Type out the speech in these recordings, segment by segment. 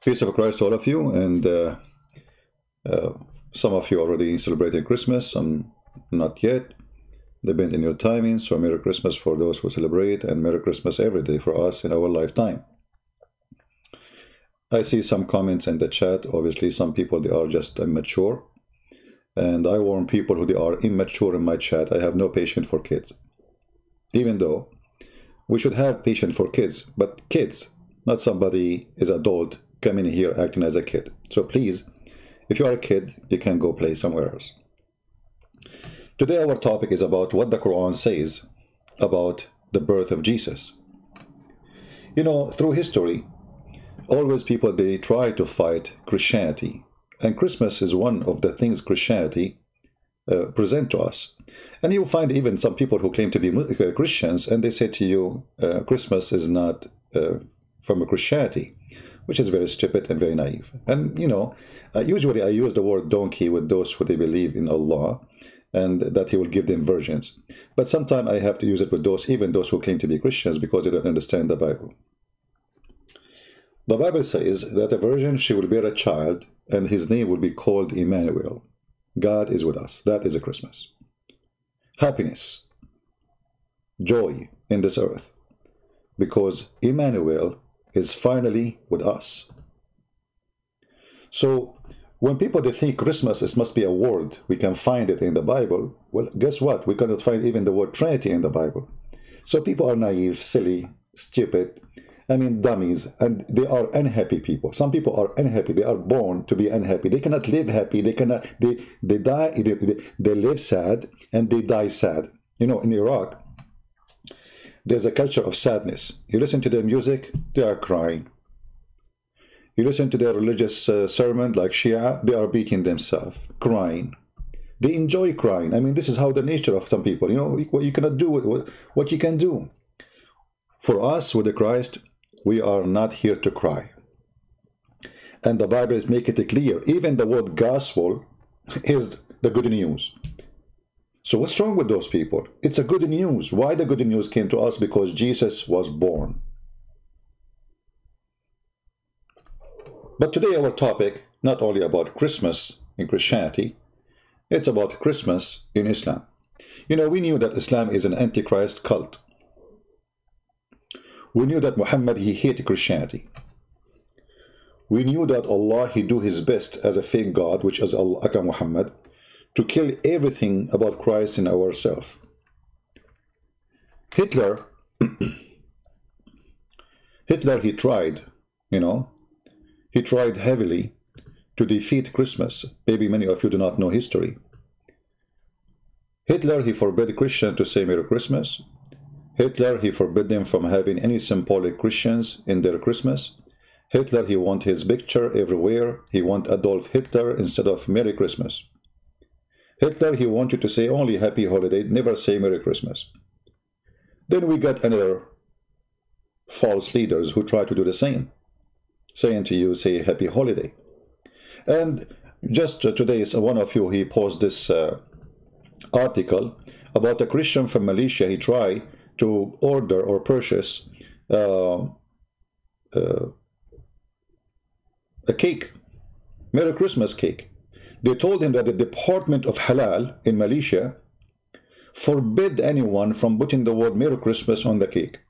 Peace of Christ to all of you, and some of you already celebrating Christmas, some not yet, depending on your timing. So Merry Christmas for those who celebrate, and Merry Christmas every day for us in our lifetime. I see some comments in the chat. Obviously some people, they are just immature, and I warn people who they are immature in my chat. I have no patience for kids, even though we should have patience for kids, but kids, not somebody is adult coming here acting as a kid. So please, if you are a kid, you can go play somewhere else. Today our topic is about what the Quran says about the birth of Jesus. You know, through history, always people, they try to fight Christianity, and Christmas is one of the things Christianity present to us. And you'll find even some people who claim to be Christians, and they say to you, Christmas is not from a Christianity, which is very stupid and very naive. And you know, usually I use the word donkey with those who they believe in Allah and that He will give them virgins. But sometimes I have to use it with those, even those who claim to be Christians, because they don't understand the Bible. The Bible says that a virgin, she will bear a child, and his name will be called Emmanuel. God is with us. That is a Christmas. Happiness, joy in this earth, because Emmanuel is finally with us. So when people, they think Christmas, it must be a word, we can find it in the Bible. Well, guess what? We cannot find even the word Trinity in the Bible. So people are naive, silly, stupid, I mean dummies, and they are unhappy people. Some people are unhappy. They are born to be unhappy. They cannot live happy. They cannot, they die, they live sad and they die sad. You know, in Iraq, there's a culture of sadness. You listen to their music, they are crying. You listen to their religious sermon, like Shia, they are beating themselves, crying. They enjoy crying. I mean, this is how the nature of some people, you know, what you cannot do, what you can do. For us, with the Christ, we are not here to cry. And the Bible is making it clear. Even the word gospel is the good news. So what's wrong with those people? It's a good news. Why the good news came to us? Because Jesus was born. But today our topic, not only about Christmas in Christianity, it's about Christmas in Islam. You know, we knew that Islam is an antichrist cult. We knew that Muhammad, he hated Christianity. We knew that Allah, he do his best as a fake God, which is Allah, aka Muhammad, to kill everything about Christ in ourselves. Hitler, he tried, you know, he tried heavily to defeat Christmas. Maybe many of you do not know history. Hitler, he forbade Christians to say Merry Christmas. Hitler, he forbade them from having any symbolic Christians in their Christmas. Hitler, he want his picture everywhere. He want Adolf Hitler instead of Merry Christmas. Hitler, he wanted to say only Happy Holiday, never say Merry Christmas. Then we got another false leaders who try to do the same, saying to you, say Happy Holiday. And just today, one of you, he posted this article about a Christian from Malaysia. He tried to order or purchase a cake, Merry Christmas cake. They told him that the Department of Halal in Malaysia forbid anyone from putting the word Merry Christmas on the cake.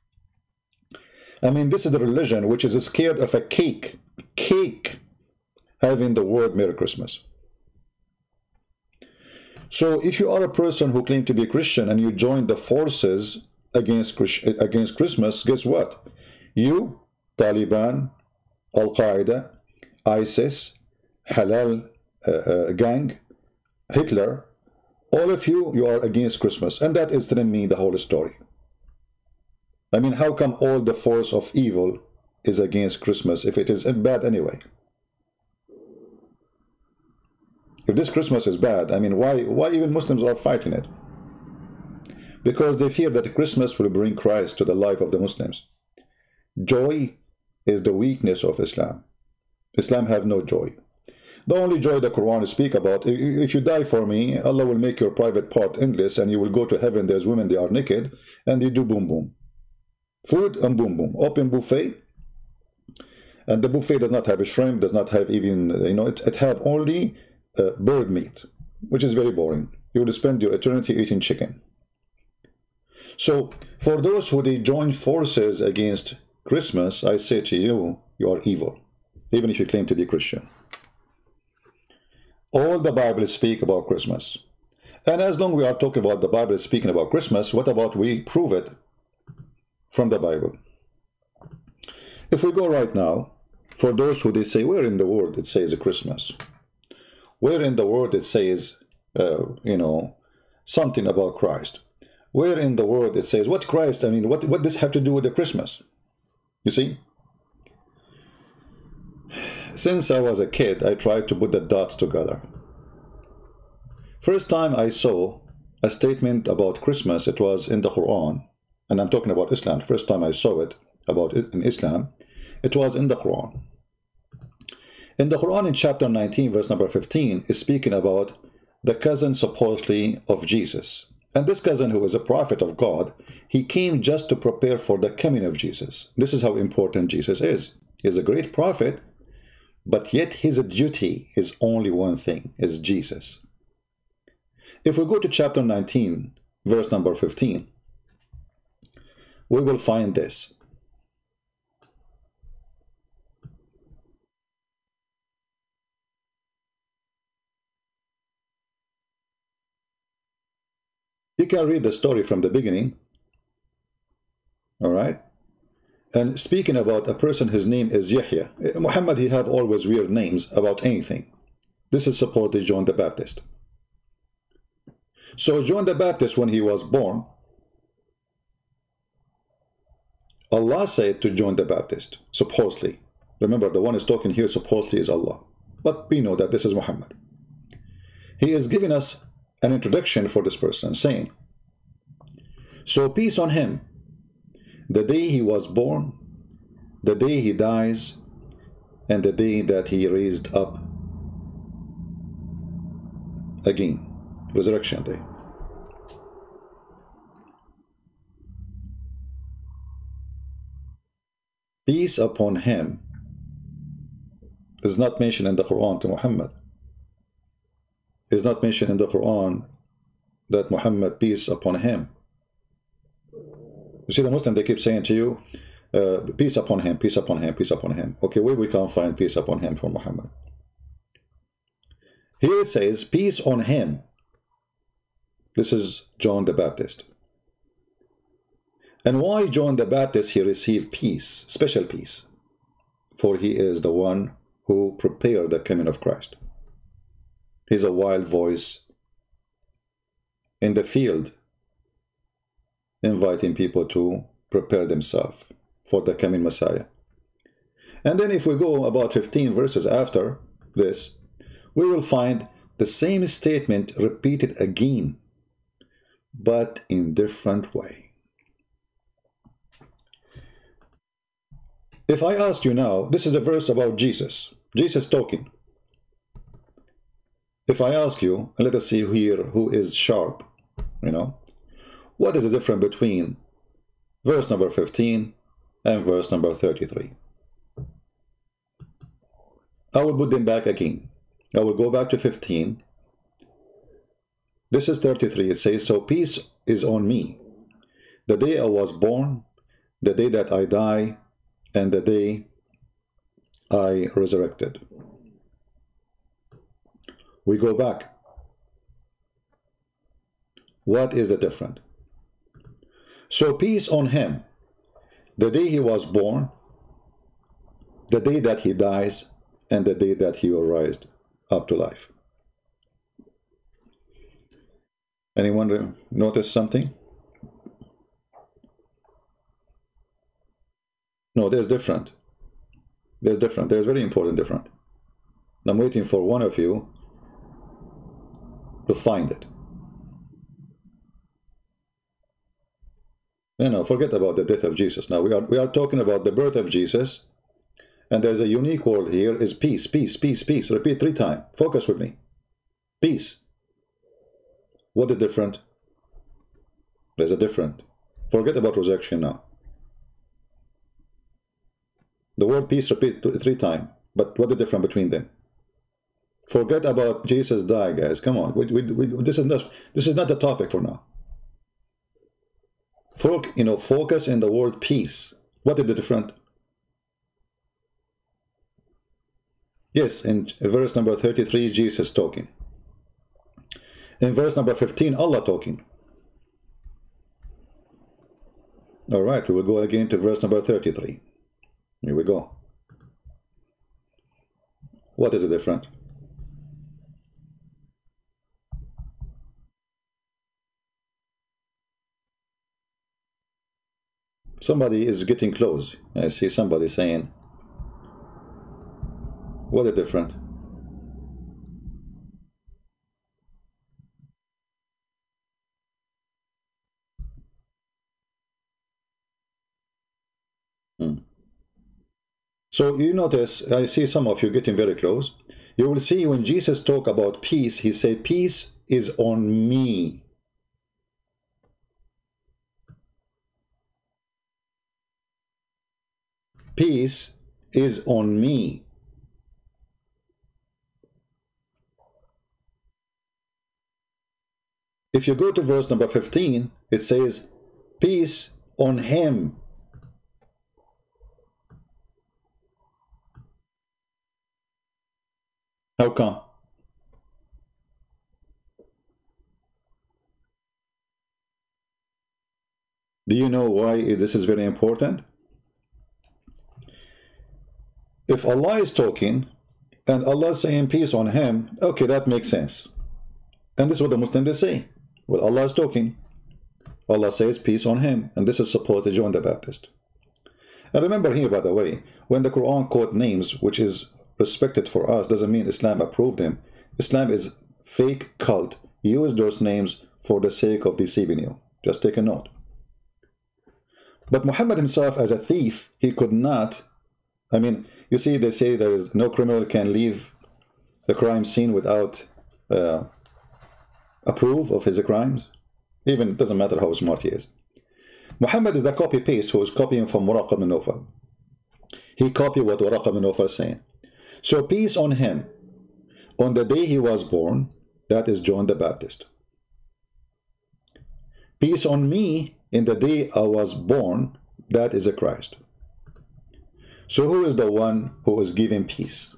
I mean, this is the religion which is scared of a cake having the word Merry Christmas. So if you are a person who claims to be Christian and you join the forces against Christmas, guess what? You, Taliban, Al-Qaeda, ISIS, Halal gang, Hitler, all of you, you are against Christmas. And that is telling me the whole story. I mean, how come all the force of evil is against Christmas if it is bad anyway? If this Christmas is bad, I mean, why even Muslims are fighting it? Because they fear that Christmas will bring Christ to the life of the Muslims. Joy is the weakness of Islam. Islam have no joy. The only joy the Quran speak about, if you die for me, Allah will make your private part endless and you will go to heaven. There's women, they are naked, and they do boom boom. Food and boom boom. Open buffet. And the buffet does not have a shrimp, does not have even, you know, it have only bird meat, which is very boring. You will spend your eternity eating chicken. So, for those who they join forces against Christmas, I say to you, you are evil, even if you claim to be Christian. All the Bible speak about Christmas. And as long as we are talking about the Bible speaking about Christmas, what about we prove it from the Bible? If we go right now, for those who they say, where in the world it says Christmas? Where in the world it says, you know, something about Christ? Where in the world it says, what Christ, I mean, what does this have to do with the Christmas? You see? Since I was a kid, I tried to put the dots together. First time I saw a statement about Christmas, it was in the Quran, and I'm talking about Islam. The first time I saw it about it in Islam, it was in the Quran. In the Quran, in chapter 19, verse number 15, is speaking about the cousin supposedly of Jesus. And this cousin, who is a prophet of God, he came just to prepare for the coming of Jesus. This is how important Jesus is. He's a great prophet, but yet his duty is only one thing, is Jesus. If we go to chapter 19, verse number 15, we will find this. You can read the story from the beginning. All right? And speaking about a person, his name is Yahya. Muhammad, he have always weird names about anything. This is supposedly John the Baptist. So John the Baptist, when he was born, Allah said to John the Baptist, supposedly, remember the one is talking here supposedly is Allah, but we know that this is Muhammad. He is giving us an introduction for this person, saying, so peace on him, the day he was born, the day he dies, and the day that he raised up again, resurrection day. Peace upon him is not mentioned in the Quran to Muhammad. It's not mentioned in the Quran that Muhammad, peace upon him. You see, the Muslim, they keep saying to you, peace upon him, peace upon him, peace upon him. Okay, where we can't find peace upon him for Muhammad? Here it says, peace on him. This is John the Baptist. And why John the Baptist, he received peace, special peace? For he is the one who prepared the coming of Christ. He's a wild voice in the field, inviting people to prepare themselves for the coming Messiah. And then if we go about 15 verses after this, we will find the same statement repeated again, but in different way. If I ask you now, this is a verse about Jesus, Jesus talking. If I ask you, and let us see here who is sharp, you know, what is the difference between verse number 15 and verse number 33? I will put them back again. I will go back to 15. This is 33. It says, so peace is on me, the day I was born, the day that I die, and the day I resurrected. We go back. What is the difference? So peace on him, the day he was born, the day that he dies, and the day that he will rise up to life. Anyone notice something? No, there's different. There's different. There's very important different. I'm waiting for one of you to find it. No, forget about the death of Jesus. Now we are talking about the birth of Jesus, and there's a unique word here is peace, peace, peace, peace. Repeat 3 times. Focus with me. Peace. What is different? There's a different. Forget about resurrection now. The word peace, repeat 3 times. But what is the difference between them? Forget about Jesus die, guys. Come on. This is not the topic for now. Focus in the word peace. What is the difference? Yes, in verse number 33, Jesus talking. In verse number 15, Allah talking. All right, we will go again to verse number 33. Here we go. What is the difference? Somebody is getting close. I see somebody saying, what is different? So you notice, I see some of you getting very close. You will see when Jesus talk about peace, he said, peace is on me. Peace is on me. If you go to verse number 15, it says, peace on him. How come? Do you know why this is very important? If Allah is talking and Allah is saying peace on him, okay, that makes sense. And this is what the Muslims they say. Well, Allah is talking. Allah says peace on him. And this is supposed to John the Baptist. And remember here, by the way, when the Quran quote names, which is respected for us, doesn't mean Islam approved them. Islam is fake cult. Use those names for the sake of deceiving you. Just take a note. But Muhammad himself, as a thief, he could not. I mean, you see, they say there is no criminal can leave the crime scene without approve of his crimes. Even it doesn't matter how smart he is. Muhammad is the copy paste who is copying from Waraq ibn Nawfal. He copied what Waraq ibn Nawfal is saying. So peace on him on the day he was born, that is John the Baptist. Peace on me in the day I was born, that is a Christ. So who is the one who is giving peace?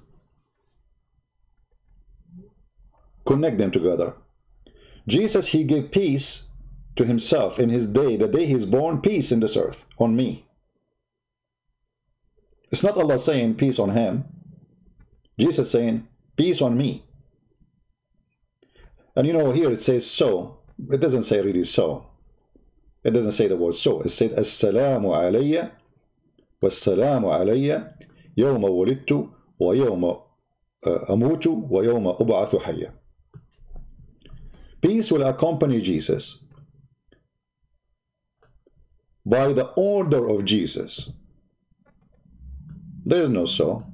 Connect them together. Jesus, he gave peace to himself in his day, the day he is born, peace in this earth, on me. It's not Allah saying peace on him. Jesus saying peace on me. And you know, here it says so. It doesn't say really so. It doesn't say the word so. It said Assalamu alayya wassalamu alayya yawma wulidtu wa yawma amutu wa yawma ub'athu hayya. Peace will accompany Jesus by the order of Jesus. There is no so.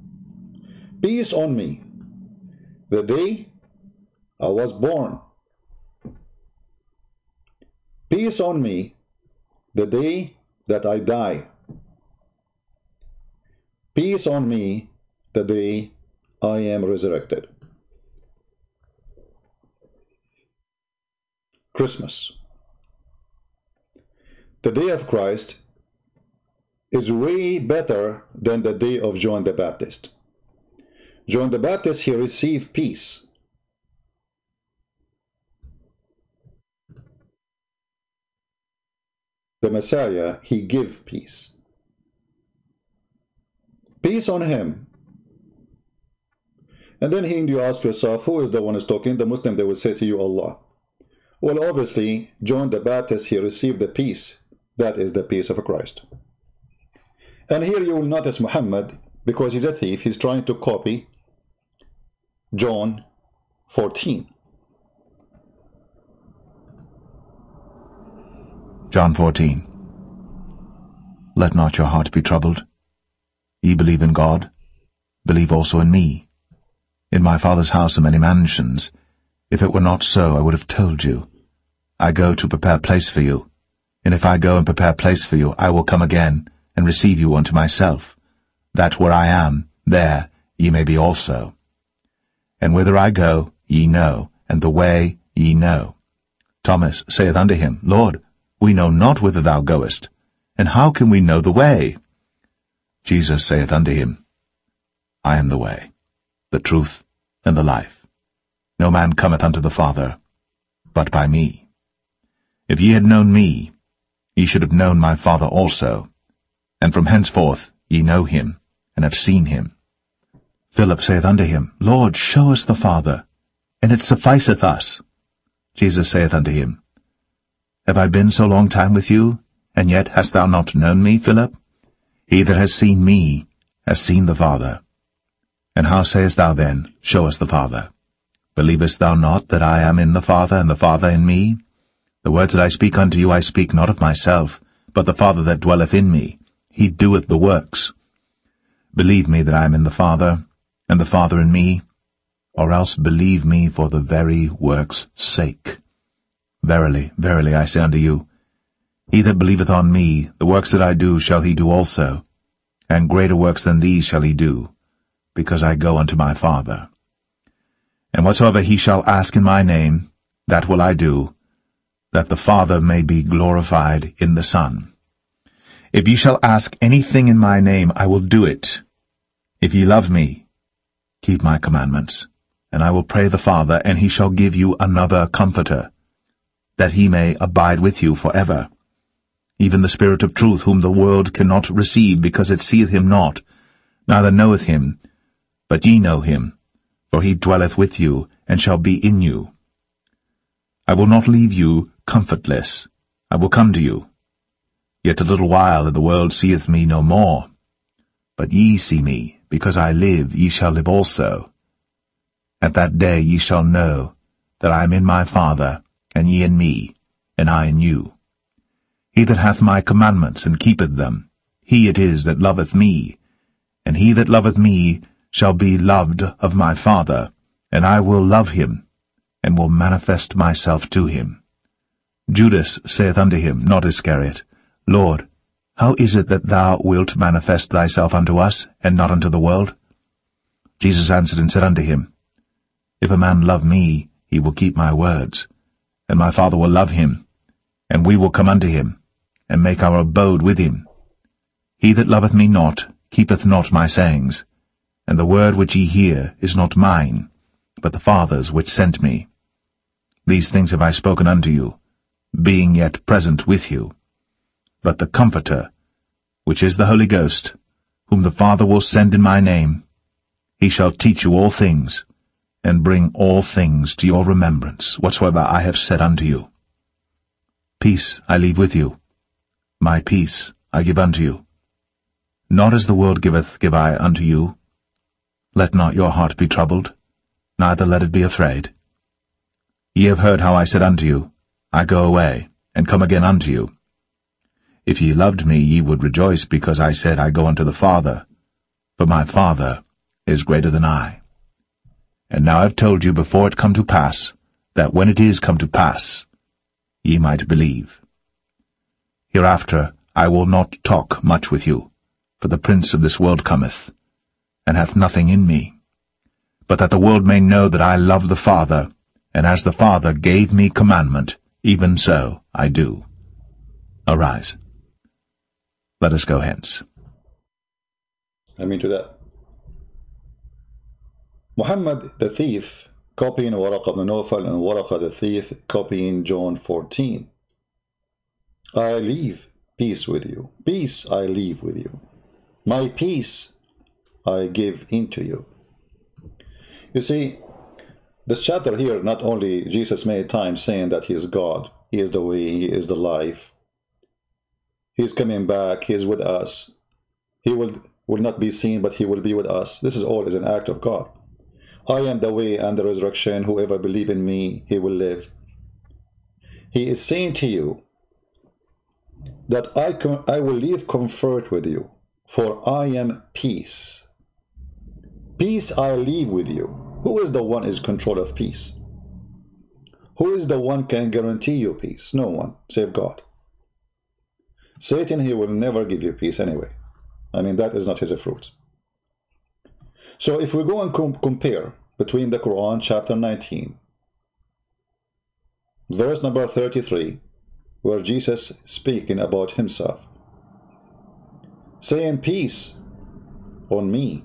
Peace on me the day I was born. Peace on me the day that I die. Peace on me the day I am resurrected. Christmas. The day of Christ is way better than the day of John the Baptist. John the Baptist, he received peace. The Messiah, he gave peace. Peace on him. And then you ask yourself, who is the one who's talking? The Muslim, they will say to you, Allah. Well, obviously, John the Baptist, he received the peace. That is the peace of Christ. And here you will notice Muhammad, because he's a thief, he's trying to copy John 14. John 14. Let not your heart be troubled. Ye believe in God, believe also in me. In my Father's house are many mansions. If it were not so, I would have told you. I go to prepare place for you. And if I go and prepare place for you, I will come again, and receive you unto myself, that where I am, there ye may be also. And whither I go, ye know, and the way ye know. Thomas saith unto him, Lord, we know not whither thou goest, and how can we know the way? Jesus saith unto him, I am the way, the truth, and the life. No man cometh unto the Father, but by me. If ye had known me, ye should have known my Father also. And from henceforth ye know him, and have seen him. Philip saith unto him, Lord, show us the Father, and it sufficeth us. Jesus saith unto him, Have I been so long time with you, and yet hast thou not known me, Philip? He that has seen me has seen the Father. And how sayest thou then, Show us the Father? Believest thou not that I am in the Father, and the Father in me? The words that I speak unto you I speak not of myself, but the Father that dwelleth in me, he doeth the works. Believe me that I am in the Father, and the Father in me, or else believe me for the very works' sake. Verily, verily, I say unto you, he that believeth on me, the works that I do shall he do also, and greater works than these shall he do, because I go unto my Father. And whatsoever he shall ask in my name, that will I do, that the Father may be glorified in the Son. If ye shall ask anything in my name, I will do it. If ye love me, keep my commandments. And I will pray the Father, and he shall give you another Comforter, that he may abide with you forever. Even the Spirit of truth, whom the world cannot receive, because it seeth him not, neither knoweth him. But ye know him, for he dwelleth with you, and shall be in you. I will not leave you comfortless. I will come to you. Yet a little while, and the world seeth me no more. But ye see me, because I live, ye shall live also. At that day ye shall know that I am in my Father, and ye in me, and I in you. He that hath my commandments, and keepeth them, he it is that loveth me. And he that loveth me shall be loved of my Father, and I will love him, and will manifest myself to him. Judas saith unto him, not Iscariot, Lord, how is it that thou wilt manifest thyself unto us, and not unto the world? Jesus answered and said unto him, If a man love me, he will keep my words, and my Father will love him, and we will come unto him, and make our abode with him. He that loveth me not keepeth not my sayings, and the word which ye hear is not mine, but the Father's which sent me. These things have I spoken unto you, being yet present with you. But the Comforter, which is the Holy Ghost, whom the Father will send in my name, he shall teach you all things, and bring all things to your remembrance, whatsoever I have said unto you. Peace I leave with you, my peace I give unto you. Not as the world giveth give I unto you. Let not your heart be troubled, neither let it be afraid. Ye have heard how I said unto you, I go away, and come again unto you. If ye loved me, ye would rejoice, because I said, I go unto the Father, for my Father is greater than I. And now I have told you before it come to pass, that when it is come to pass, ye might believe. Hereafter I will not talk much with you, for the prince of this world cometh, and hath nothing in me, but that the world may know that I love the Father, and as the Father gave me commandment, even so I do. Arise. Let us go hence. I mean to that. Muhammad the thief copying Waraqa ibn Nawfal, and Waraqa the thief copying John 14. I leave peace with you. Peace I leave with you. My peace I give into you. You see, this chapter here, not only Jesus many times saying that he is God, he is the way, he is the life, he is coming back, he is with us, he will not be seen, but he will be with us. This is all is an act of God. I am the way and the resurrection. Whoever believes in me, he will live. He is saying to you that I will leave comfort with you, for I am peace. Peace I leave with you. Who is the one is control of peace? Who is the one can guarantee you peace? No one, save God. Satan, he will never give you peace anyway. I mean, that is not his fruit. So if we go and compare between the Quran chapter 19, verse number 33, where Jesus speaking about himself, saying, peace on me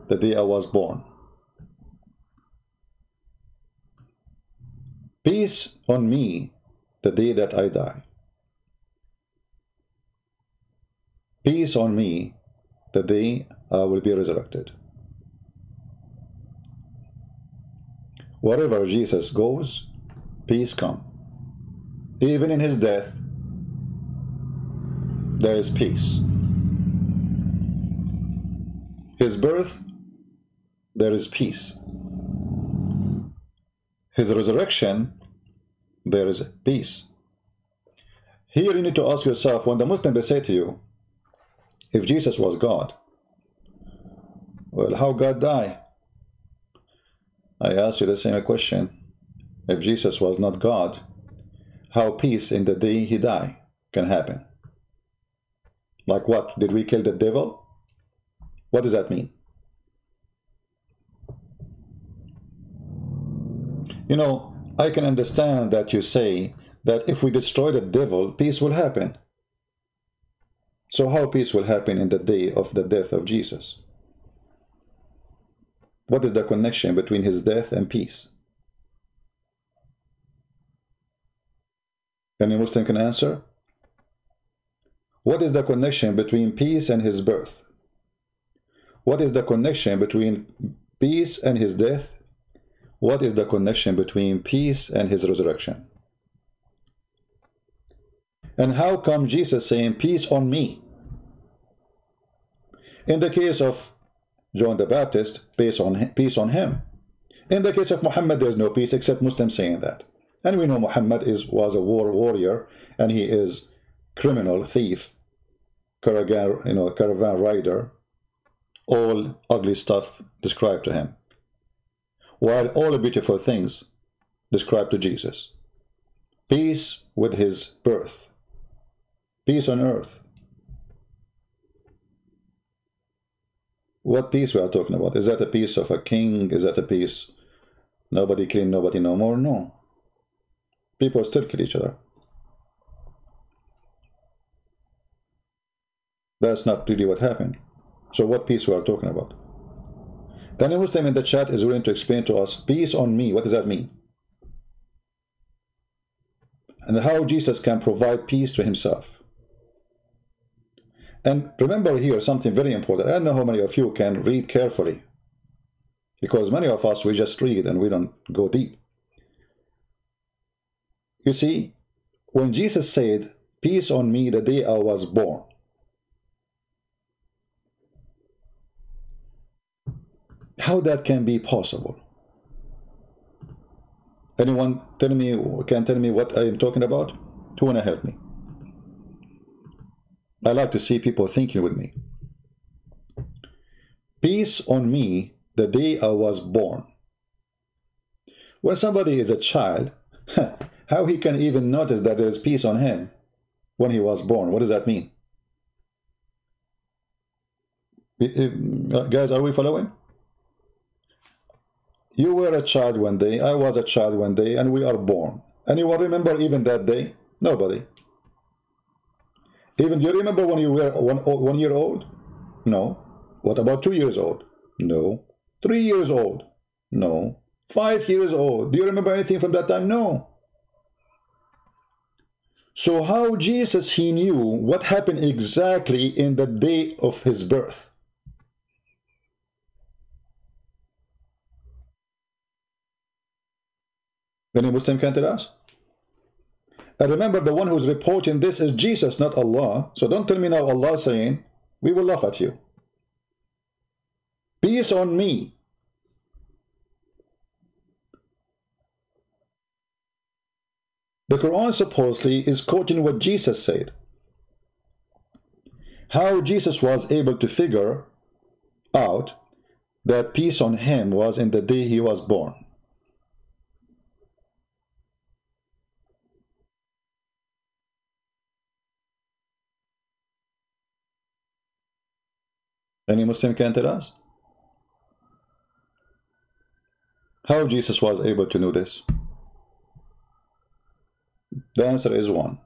the day I was born. Peace on me the day that I die. Peace on me the day I will be resurrected. Wherever Jesus goes, peace come. Even in his death, there is peace. His birth, there is peace. His resurrection, there is peace. Here you need to ask yourself, when the Muslim they say to you, if Jesus was God, well, how God die? I ask you the same question. If Jesus was not God, how peace in the day he died can happen? Like what? Did we kill the devil? What does that mean? You know, I can understand that you say that if we destroy the devil, peace will happen. So how peace will happen in the day of the death of Jesus? What is the connection between his death and peace? Any Muslim can answer? What is the connection between peace and his birth? What is the connection between peace and his death? What is the connection between peace and his resurrection? And how come Jesus saying, peace on me? In the case of John the Baptist, peace on him. In the case of Muhammad, there is no peace except Muslims saying that. And we know Muhammad was a warrior, and he is criminal, thief, caravan rider, all ugly stuff described to him, while all the beautiful things described to Jesus. Peace with his birth, peace on earth. What peace we are talking about? Is that a peace of a king? Is that a peace nobody killing nobody no more? No. People still kill each other. That's not really what happened. So what peace we are talking about? Any Muslim in the chat is willing to explain to us, peace on me, what does that mean? And how Jesus can provide peace to himself. And remember here something very important. I don't know how many of you can read carefully, because many of us, we just read and we don't go deep. You see, when Jesus said, peace on me the day I was born, how that can be possible? Anyone can tell me what I am talking about? Who wanna help me? I like to see people thinking with me. Peace on me the day I was born. When somebody is a child, how he can even notice that there is peace on him when he was born? What does that mean? Guys, are we following? You were a child one day, I was a child one day, and we are born. Anyone remember even that day? Nobody. Even, do you remember when you were 1 year old? No. What about 2 years old? No. 3 years old? No. 5 years old? Do you remember anything from that time? No. So how Jesus, he knew what happened exactly in the day of his birth? Any Muslim can tell us? And remember, the one who's reporting this is Jesus, not Allah. So don't tell me now Allah saying, we will laugh at you. Peace on me. The Quran supposedly is quoting what Jesus said. How Jesus was able to figure out that peace on him was in the day he was born. Any Muslim can tell us? How Jesus was able to know this? The answer is one.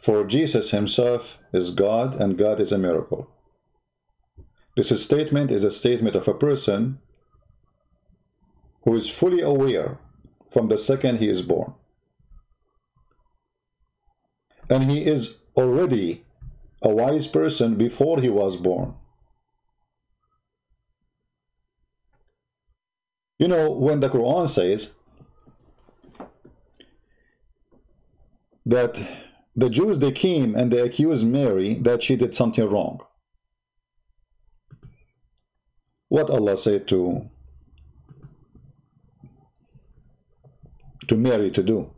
For Jesus himself is God, and God is a miracle. This statement is a statement of a person who is fully aware from the second he is born. And he is already a wise person before he was born. You know, when the Quran says that the Jews, they came and they accused Mary that she did something wrong. What Allah said to Mary to do?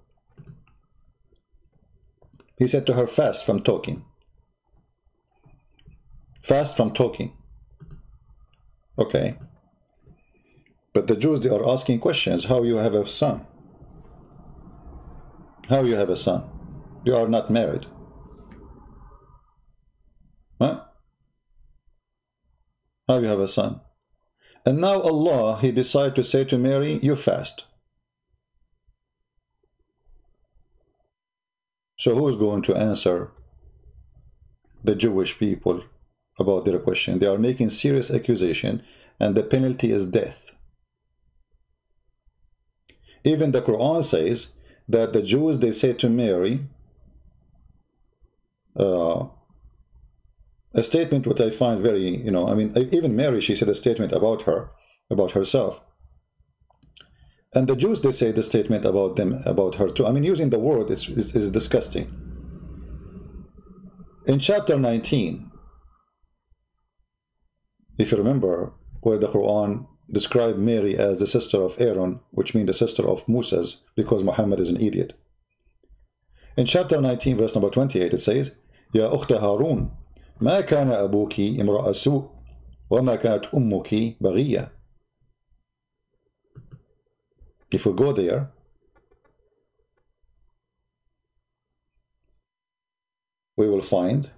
He said to her, fast from talking. Fast from talking. Okay. But the Jews, they are asking questions. How you have a son? How you have a son? You are not married. Huh? How you have a son? And now Allah, he decided to say to Mary, you fast. So who is going to answer the Jewish people about their question? They are making serious accusation, and the penalty is death. Even the Quran says that the Jews, they say to Mary, a statement which I find very, I mean, even Mary, she said a statement about her, about herself. And the Jews, they say the statement about them, about her too. I mean, using the word, it's disgusting. In chapter 19, if you remember, where the Quran described Mary as the sister of Aaron, which means the sister of Moses, because Muhammad is an idiot. In chapter 19, verse number 28, it says, Ya ukhta Harun, ma kana abuki imra'a su' wa ma kanat ummuki baghiya. If we go there, we will find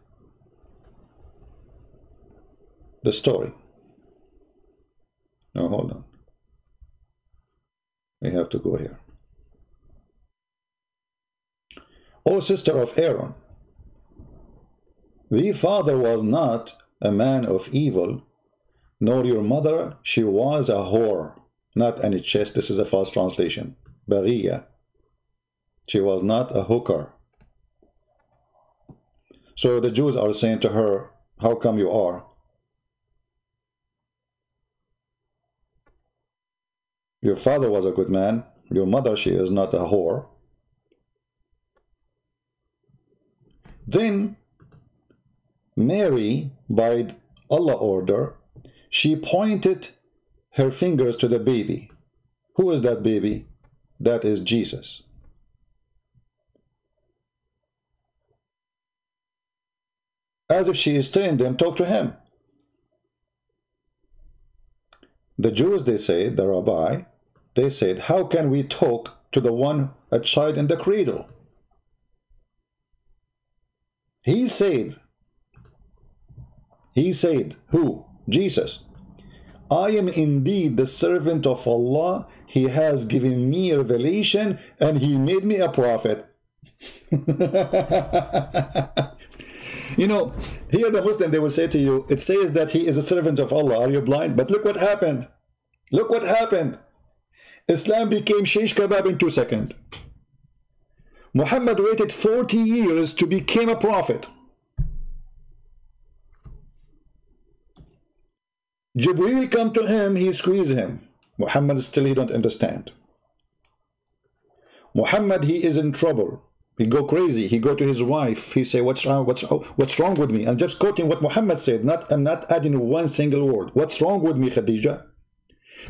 the story. No, hold on. We have to go here. O sister of Aaron, thy father was not a man of evil, nor your mother, she was a whore. Not any chest, this is a false translation. Baghiya. She was not a hooker. So the Jews are saying to her, how come you are? Your father was a good man. Your mother, she is not a whore. Then Mary, by Allah order, she pointed her fingers to the baby. Who is that baby? That is Jesus. As if she is telling them, talk to him. The Jews, they say, the rabbi, they said, how can we talk to the one, a child in the cradle? He said, who? Jesus. I am indeed the servant of Allah. He has given me revelation and he made me a prophet. You know, here the Muslim, they will say to you, it says that he is a servant of Allah. Are you blind? But look what happened. Look what happened. Islam became shish kebab in 2 seconds. Muhammad waited 40 years to become a prophet. Jibreel come to him, he squeeze him. Muhammad still, he don't understand. Muhammad, he is in trouble. He go crazy. He go to his wife. He say, what's wrong with me? I'm just quoting what Muhammad said. I'm not adding one single word. What's wrong with me, Khadija?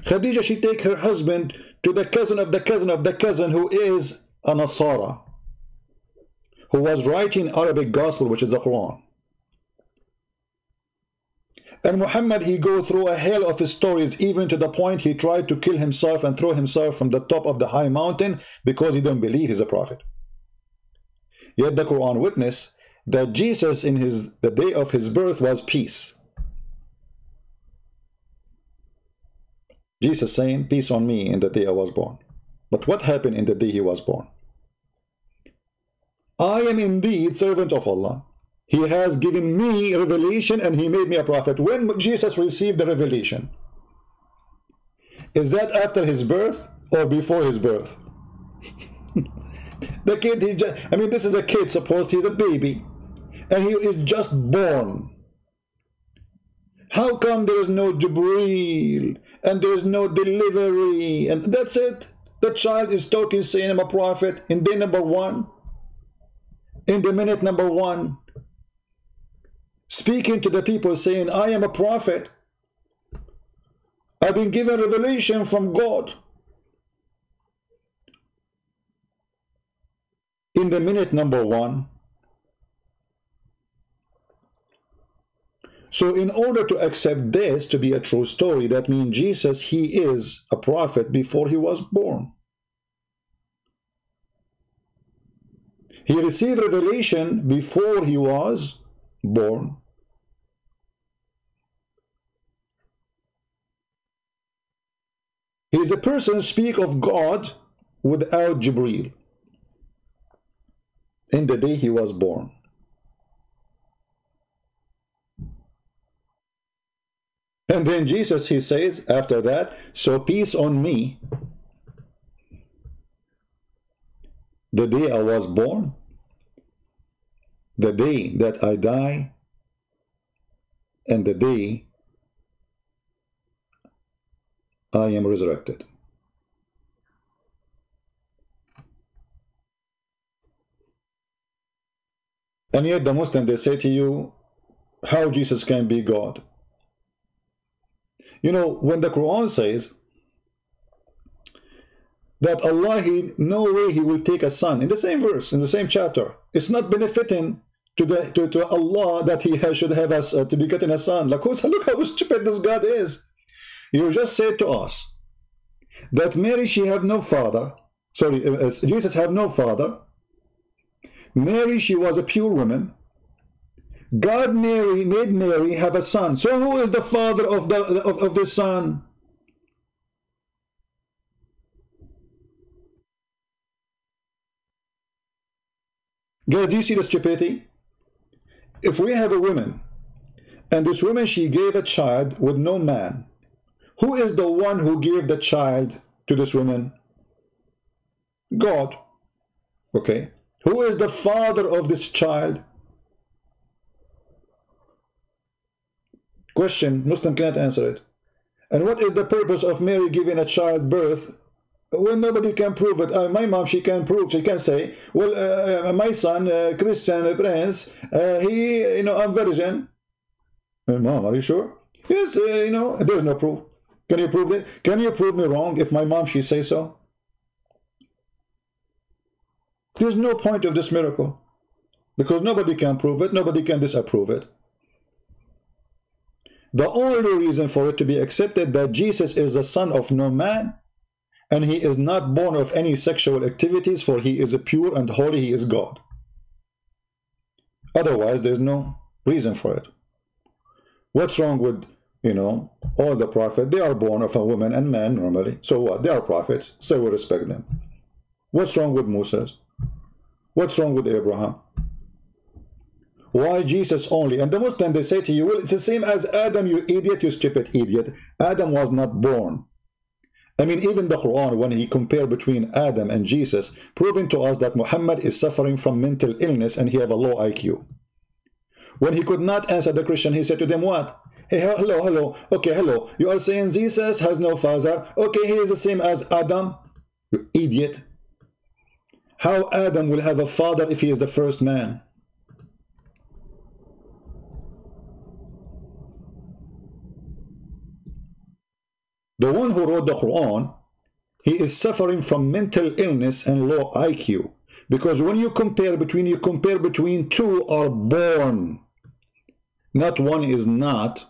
Khadija, she take her husband to the cousin of the cousin of the cousin who is a Nasara, who was writing Arabic gospel, which is the Quran. And Muhammad, he go through a hell of his stories, even to the point he tried to kill himself and throw himself from the top of the high mountain because he don't believe he's a prophet. Yet the Quran witness that Jesus in the day of his birth was peace. Jesus saying, peace on me in the day I was born. But what happened in the day he was born? I am indeed servant of Allah. He has given me revelation and he made me a prophet. When Jesus received the revelation, is that after his birth or before his birth? The kid, I mean, this is a kid, supposed he's a baby, and he is just born. How come there is no Jibreel, and there is no delivery, and that's it? The child is talking, saying, I'm a prophet, in day number 1, in the minute number 1, speaking to the people, saying, I am a prophet. I've been given revelation from God. In the minute number 1. So in order to accept this to be a true story, that means Jesus, he is a prophet before he was born. He received revelation before he was born. He is a person speak of God without Jibreel in the day he was born. And then Jesus, he says after that, so peace on me the day I was born, the day that I die, and the day I am resurrected. And yet the Muslim, they say to you, how Jesus can be God? You know, when the Quran says that Allah, no way he will take a son, in the same verse, in the same chapter, it's not benefiting to Allah that he should have us to be getting a son. Like, look how stupid this God is. You just said to us that Mary, she have no father. Sorry, Jesus have no father. Mary, she was a pure woman. God made Mary have a son. So who is the father of the son? Guys, do you see the stupidity? If we have a woman, and this woman, she gave a child with no man, who is the one who gave the child to this woman? God. Okay. Who is the father of this child? Question, Muslim cannot answer it. And what is the purpose of Mary giving a child birth when nobody can prove it? My mom, she can prove, she can say, well, my son, Christian Prince, he, I'm virgin. Mom, are you sure? Yes, there's no proof. Can you prove it? Can you prove me wrong if my mom, she say so? There's no point of this miracle, because nobody can prove it, nobody can disapprove it. The only reason for it to be accepted that Jesus is the son of no man, and he is not born of any sexual activities, for he is pure and holy, he is God. Otherwise, there's no reason for it. What's wrong with, all the prophets? They are born of a woman and man normally. So what? They are prophets, so we respect them. What's wrong with Moses? What's wrong with Abraham? Why Jesus only? And the Muslim, they say to you, well, it's the same as Adam, you idiot, you stupid idiot. Adam was not born. I mean, even the Quran, when he compared between Adam and Jesus, proving to us that Muhammad is suffering from mental illness and he have a low IQ. When he could not answer the Christian, he said to them, what? Hey, hello. Okay, hello. You are saying Jesus has no father. Okay, he is the same as Adam. You idiot. How Adam will have a father if he is the first man? The one who wrote the Quran, he is suffering from mental illness and low IQ. Because when you compare between two are born. Not one is not.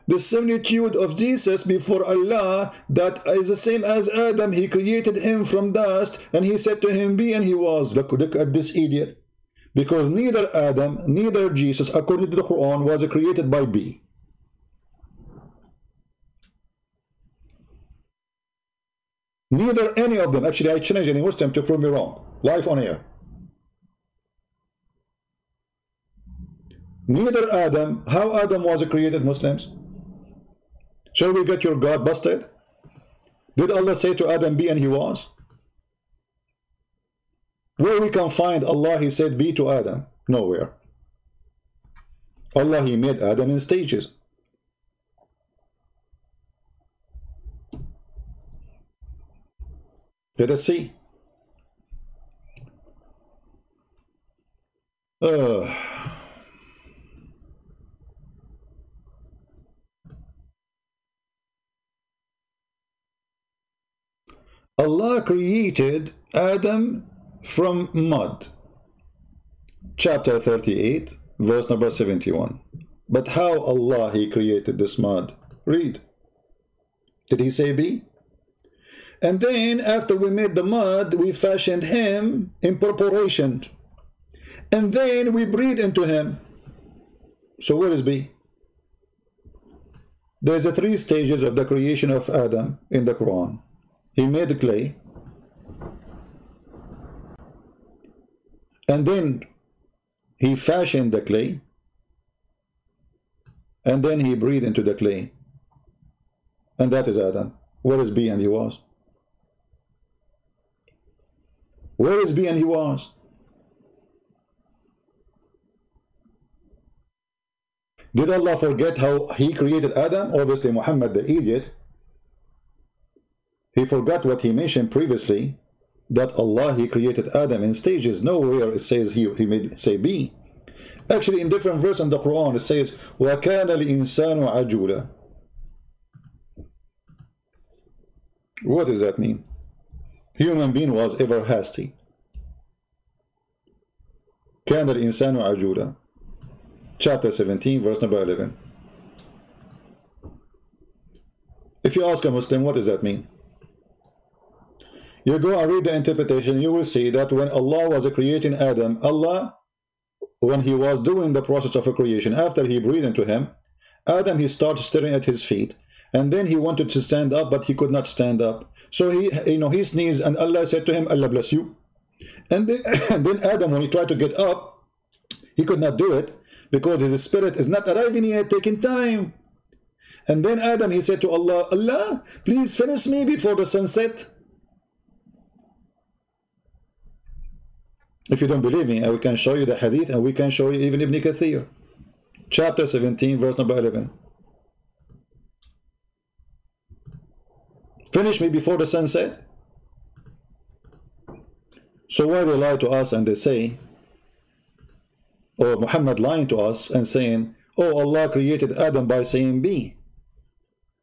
The similitude of Jesus before Allah, that is the same as Adam. He created him from dust, and he said to him, be, and he was. Look at this idiot. Because neither Adam, neither Jesus, according to the Quran, was created by be. Neither any of them. Actually, I challenge any Muslim to prove me wrong. Live on air. Neither Adam. How Adam was created, Muslims? Shall we get your God busted? Did Allah say to Adam, be, and he was? Where we can find Allah, he said, be to Adam? Nowhere. Allah, he made Adam in stages. Let us see. Allah created Adam from mud. Chapter 38, verse number 71. But how Allah, he created this mud? Read. Did he say be? And then after we made the mud, we fashioned him in preparation. And then we breathed into him. So where is be? There's the 3 stages of the creation of Adam in the Quran. He made the clay. And then he fashioned the clay. And then he breathed into the clay. And that is Adam. Where is be, and he was? Where is be, and he was? Did Allah forget how he created Adam? Obviously Muhammad the idiot, he forgot what he mentioned previously, that Allah, he created Adam in stages. Nowhere it says he made say be. Actually, in different verses in the Quran it says وَكَانَ الْإِنسَانُ عَجُولًا. What does that mean? Human being was ever hasty. كَانَ الْإِنسَانُ عَجُولًا. Chapter 17, verse number 11. If you ask a Muslim, what does that mean? You go and read the interpretation, you will see that when Allah was creating Adam, Allah when he was doing the process of creation, after he breathed into him, Adam, he started staring at his feet, and then he wanted to stand up, but he could not stand up. So he sneezed, and Allah said to him, Allah bless you. And then, and then Adam, when he tried to get up, he could not do it because his spirit is not arriving yet, taking time. And then Adam, he said to Allah, Allah, please finish me before the sunset. If you don't believe me, we can show you the hadith, and we can show you even Ibn Kathir. Chapter 17, verse number 11. Finish me before the sunset. So why they lie to us and they say, or Muhammad lying to us and saying, oh, Allah created Adam by saying be.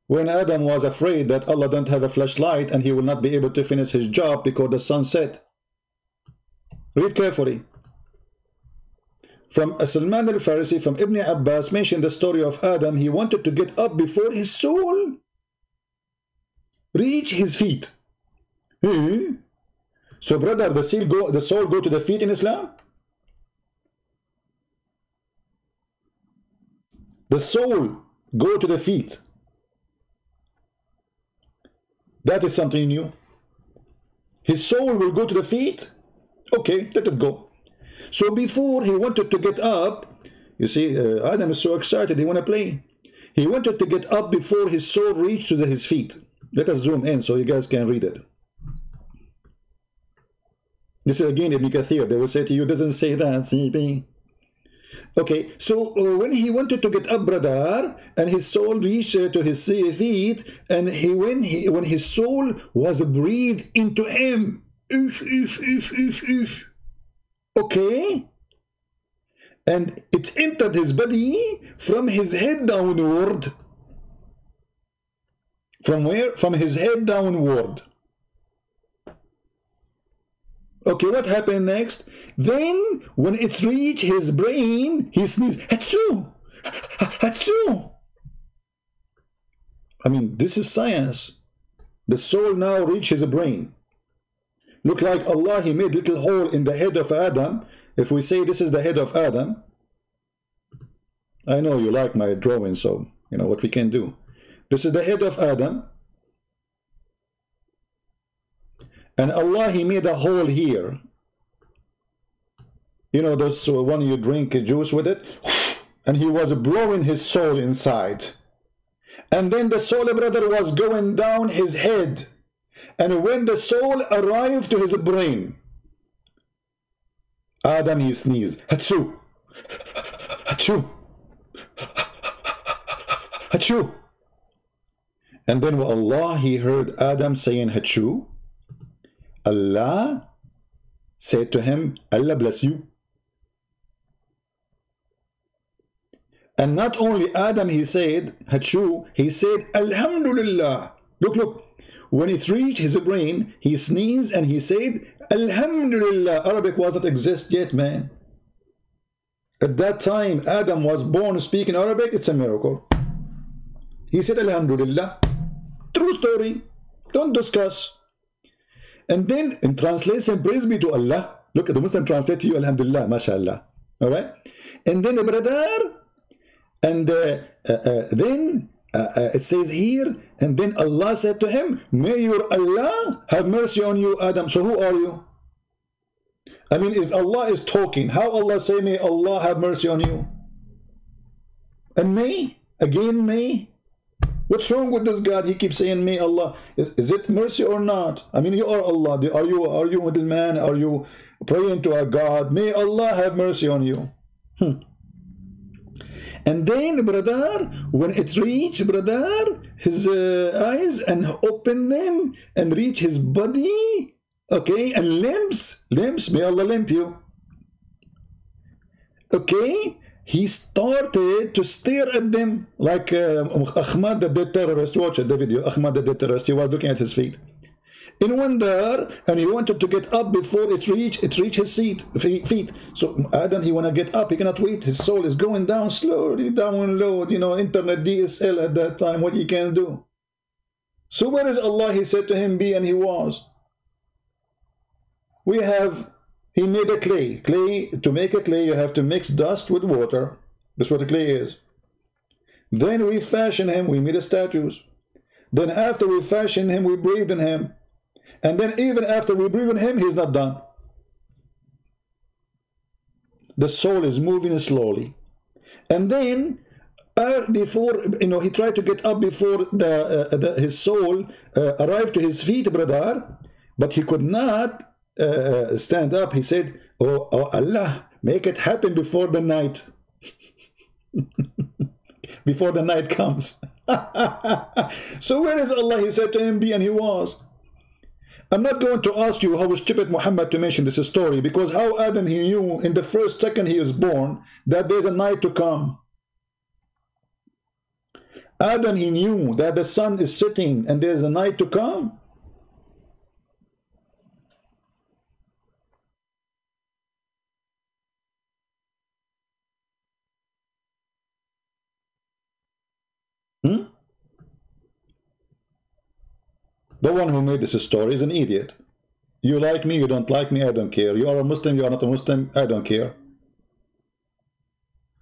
When Adam was afraid that Allah don't have a flashlight and he will not be able to finish his job because the sun set. Read carefully. From Salman al-Farisi, from Ibn Abbas, mentioned the story of Adam. He wanted to get up before his soul reach his feet. So brother, the soul go to the feet in Islam? The soul go to the feet. That is something new. His soul will go to the feet? Okay, let it go. So before he wanted to get up, you see, Adam is so excited, he want to play. He wanted to get up before his soul reached to his feet. Let us zoom in so you guys can read it. This is again Ibn Kathir. They will say to you, doesn't say that. Okay, so when he wanted to get up, brother, and his soul reached to his feet, and when his soul was breathed into him, okay, and it entered his body from his head downward. From where? From his head downward. Okay, what happened next? Then, when it reached his brain, he sneezed. Achoo! Achoo! I mean, this is science. The soul now reached his brain. Look like Allah, he made little hole in the head of Adam. If we say this is the head of Adam, I know you like my drawing, so you know what we can do. This is the head of Adam. And Allah, he made a hole here. You know, those when you drink juice with it, and he was blowing his soul inside. And then the soul, brother, was going down his head. And when the soul arrived to his brain, Adam, he sneezed. Achoo! Achoo! Achoo! And then Allah, he heard Adam saying Achoo. Allah said to him, Allah bless you. And not only Adam, he said, Hachu, he said, Alhamdulillah. Look, look. When it reached his brain, he sneezed and he said, Alhamdulillah. Arabic wasn't exist yet, man. At that time, Adam was born speaking Arabic. It's a miracle. He said, Alhamdulillah. True story. Don't discuss. And then in translation, praise be to Allah. Look at the Muslim translate to you, Alhamdulillah, mashallah. All right. And then the brother, and then it says here, and then Allah said to him, may your Allah have mercy on you, Adam. So who are you? I mean, if Allah is talking, how Allah say, may Allah have mercy on you? And may? Again, may? What's wrong with this God? He keeps saying, may Allah. Is it mercy or not? I mean, you are Allah. Are you middleman? Are you praying to a God? May Allah have mercy on you. And then, brother, when it reached, brother, his eyes and open them and reach his body, okay, and limbs, may Allah limp you. Okay, he started to stare at them like Ahmad the dead terrorist. Watch it, the video. Ahmad the dead terrorist. He was looking at his feet in wonder, and he wanted to get up before it reached his feet. So Adam, he want to get up. He cannot wait. His soul is going down slowly, download. You know, internet DSL at that time. What he can do? So where is Allah? He said to him, be, and he was. We have He made a clay. Clay, to make a clay, you have to mix dust with water. That's what a clay is. Then we fashion him, we made the statues. Then after we fashion him, we breathe in him. And then even after we breathe in him, he's not done. The soul is moving slowly. And then before, he tried to get up before his soul arrived to his feet, brother, but he could not stand up. He said, oh Allah, make it happen before the night. Before the night comes. So where is Allah? He said to him, be, and he was. I'm not going to ask you how stupid Muhammad to mention this story, because how Adam, he knew in the first second he is born that there's a night to come. Adam, he knew that the sun is setting and there's a night to come. The one who made this story is an idiot. You like me, you don't like me, I don't care. You are a Muslim, you are not a Muslim, I don't care.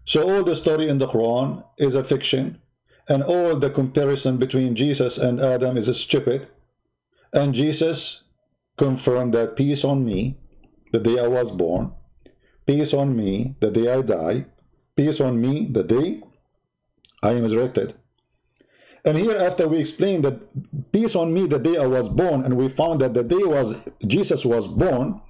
So all the story in the Quran is a fiction, and all the comparison between Jesus and Adam is stupid. And Jesus confirmed that peace on me, the day I was born, peace on me, the day I die, peace on me, the day I am resurrected. And here after we explained that peace on me the day I was born, and we found that the day Jesus was born,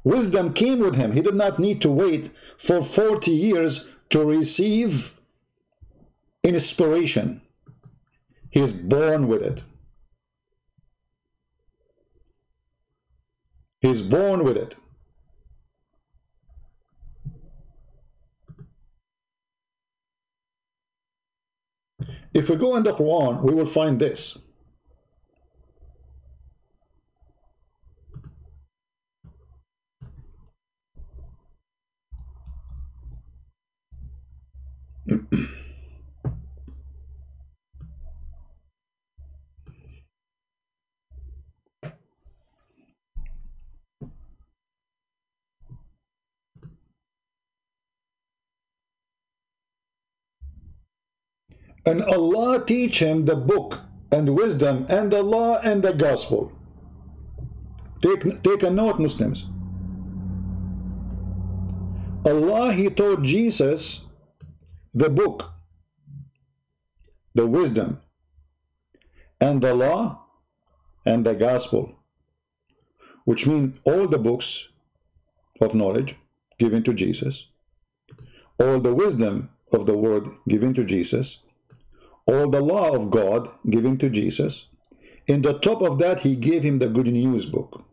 wisdom came with him. He did not need to wait for 40 years to receive inspiration. He's born with it. He's born with it. If we go in the Quran, we will find this. And Allah teach him the book and wisdom and the law and the gospel. Take a note, Muslims. Allah, he taught Jesus the book, the wisdom, and the law and the gospel, which mean all the books of knowledge given to Jesus, all the wisdom of the word given to Jesus, all the law of God given to Jesus. In the top of that, he gave him the good news book.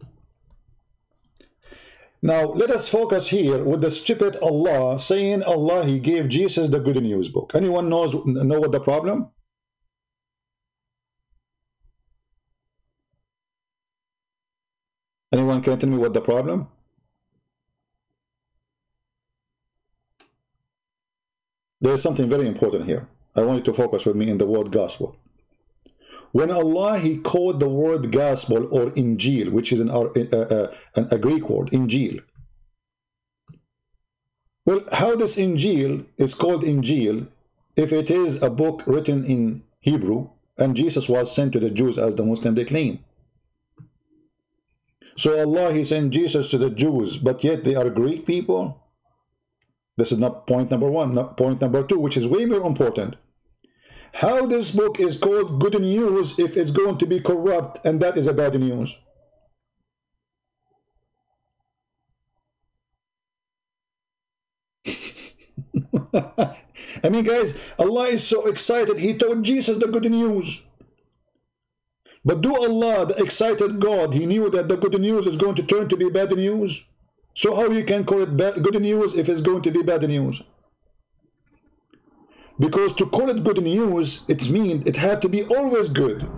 Now, let us focus here with the stupid Allah saying Allah, he gave Jesus the good news book. Anyone know what the problem? Anyone can tell me what the problem? There is something very important here. I want you to focus with me in the word gospel. When Allah, he called the word gospel or Injil, which is a Greek word, Injil. Well, how this Injil is called Injil if it is a book written in Hebrew and Jesus was sent to the Jews as the Muslim they claim? So Allah, he sent Jesus to the Jews, but yet they are Greek people? This is not point number one. Not point number two, which is way more important. How this book is called good news if it's going to be corrupt, and that is a bad news? I mean, guys, Allah is so excited. He told Jesus the good news. But do Allah, the excited God, he knew that the good news is going to turn to be bad news? So how you can call it good news if it's going to be bad news? Because to call it good news, it means it had to be always good.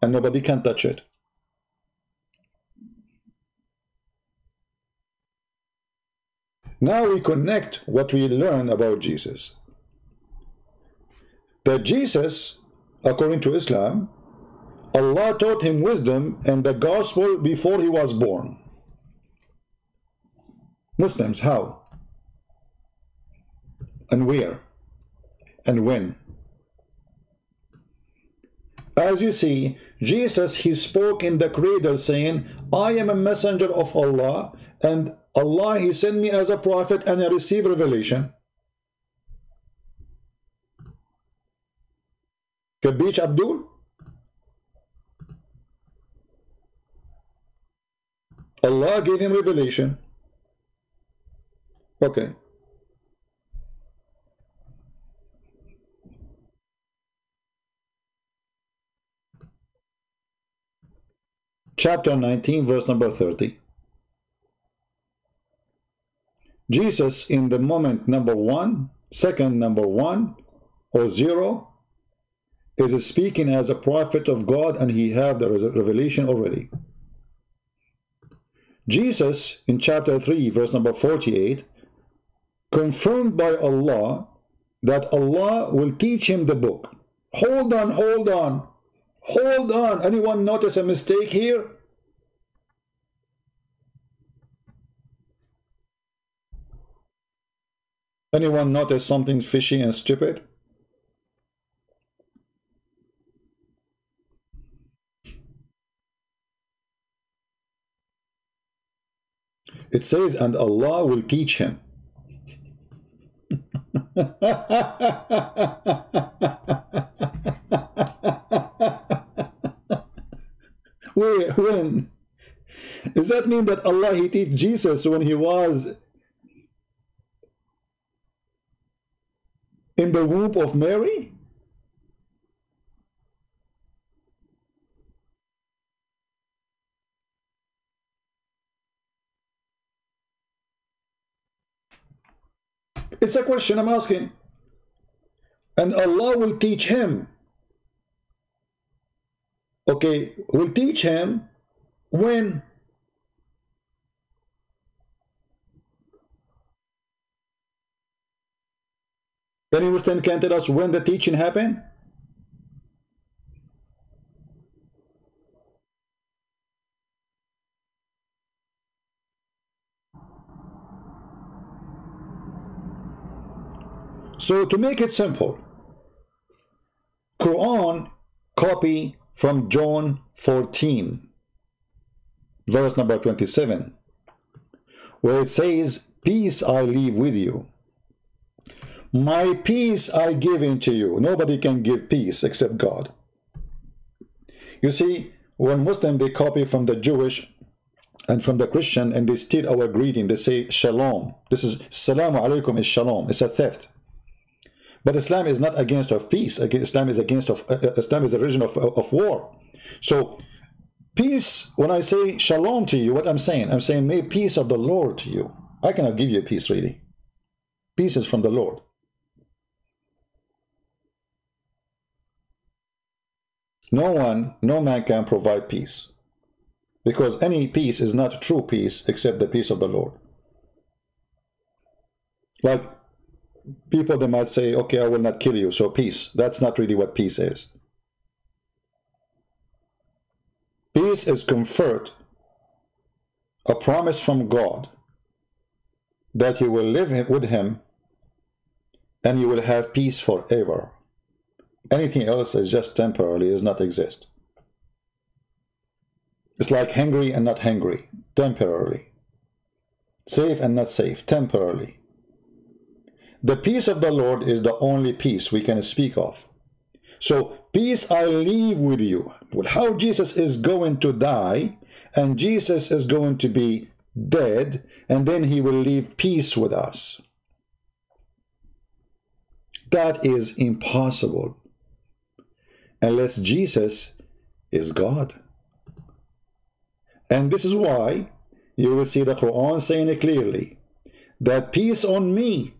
And nobody can touch it. Now we connect what we learn about Jesus. That Jesus, according to Islam, Allah taught him wisdom and the gospel before he was born. Muslims, how? And where? And when? As you see, Jesus, he spoke in the cradle saying, I am a messenger of Allah, and Allah, he sent me as a prophet, and I receive revelation. Kabich Abdul? Allah gave him revelation. Okay. Chapter 19, verse number 30. Jesus, in the moment number 1, second number 1, or 0, is speaking as a prophet of God, and he have the revelation already. Jesus, in chapter 3, verse number 48, confirmed by Allah that Allah will teach him the book. Hold on, hold on. Hold on. Anyone notice a mistake here? Anyone notice something fishy and stupid? It says, and Allah will teach him. Where? When? Does that mean that Allah, he teach Jesus when he was in the womb of Mary? It's a question I'm asking. And Allah will teach him. Okay, will teach him when? Anyone can tell us when the teaching happened? So to make it simple, Quran copy from John 14, verse number 27, where it says, peace I leave with you. My peace I give into you. Nobody can give peace except God. You see, when Muslim, they copy from the Jewish and from the Christian, and they steal our greeting, they say shalom. This is salamu alaikum is shalom. It's a theft. But Islam is not against of peace. Islam is against of Islam is a religion of war. So peace, when I say shalom to you, what I'm saying may peace of the Lord to you. I cannot give you peace really. Peace is from the Lord. No man can provide peace, because any peace is not true peace except the peace of the Lord. Like people, they might say, okay, I will not kill you, so peace. That's not really what peace is. Peace is comfort, a promise from God that you will live with him and you will have peace forever. Anything else is just temporarily, does not exist. It's like hungry and not hungry, temporarily. Safe and not safe, temporarily. The peace of the Lord is the only peace we can speak of. So, peace I leave with you. Well, how Jesus is going to die, and Jesus is going to be dead, and then he will leave peace with us. That is impossible, unless Jesus is God. And this is why you will see the Quran saying it clearly, that peace on me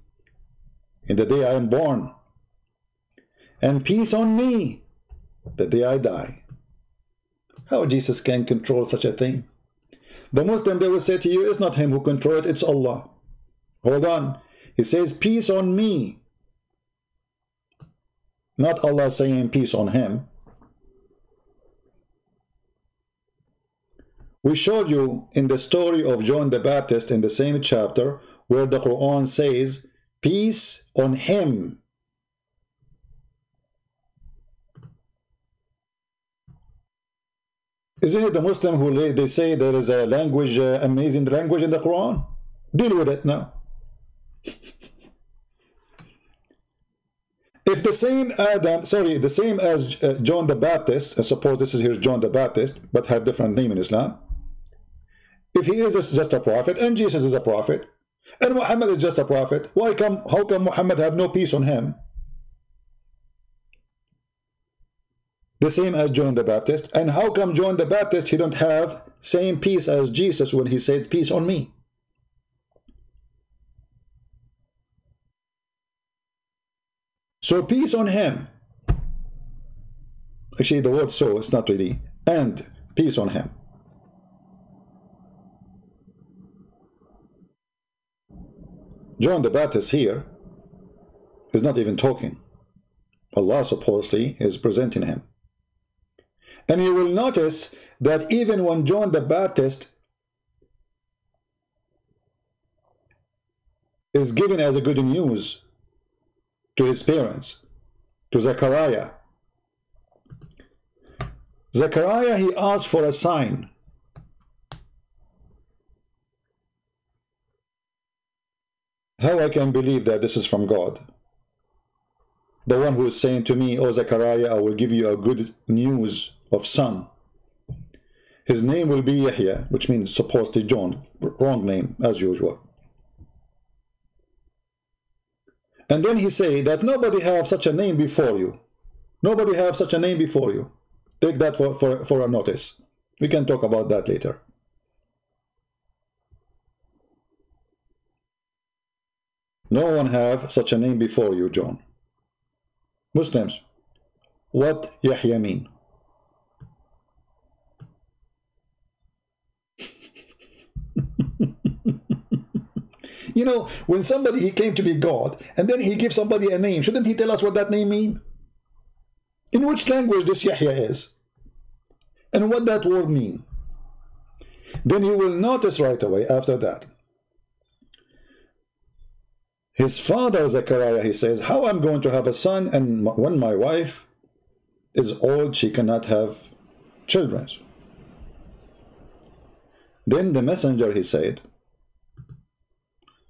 in the day I am born, and peace on me the day I die. How Jesus can control such a thing? The Muslim, they will say to you, it's not him who controls it, it's Allah. Hold on. He says peace on me, not Allah saying peace on him. We showed you in the story of John the Baptist in the same chapter where the Quran says, peace on him. Isn't it the Muslim who they say there is a language, amazing language in the Quran? Deal with it now. If the same Adam, sorry, the same as John the Baptist, I suppose this is here John the Baptist, but have different name in Islam. If he is just a prophet, and Jesus is a prophet, and Muhammad is just a prophet, how come Muhammad have no peace on him? The same as John the Baptist. And how come John the Baptist, he don't have same peace as Jesus when he said, peace on me? So peace on him. Actually, the word so, it's not really. And peace on him. John the Baptist here is not even talking. Allah supposedly is presenting him. And you will notice that even when John the Baptist is given as a good news to his parents, to Zechariah, he asked for a sign. How I can believe that this is from God? The one who is saying to me, oh Zechariah, I will give you a good news of son. His name will be Yahya, which means supposedly John. Wrong name, as usual. And then he say that nobody have such a name before you. Nobody have such a name before you. Take that for a notice. We can talk about that later. No one have such a name before you, John. Muslims, what Yahya mean? You know, when somebody, he claimed to be God, and then he gives somebody a name, shouldn't he tell us what that name mean? In which language this Yahya is? And what that word mean? Then you will notice right away after that. His father, Zechariah, he says, how I'm going to have a son, and when my wife is old, she cannot have children. Then the messenger, he said,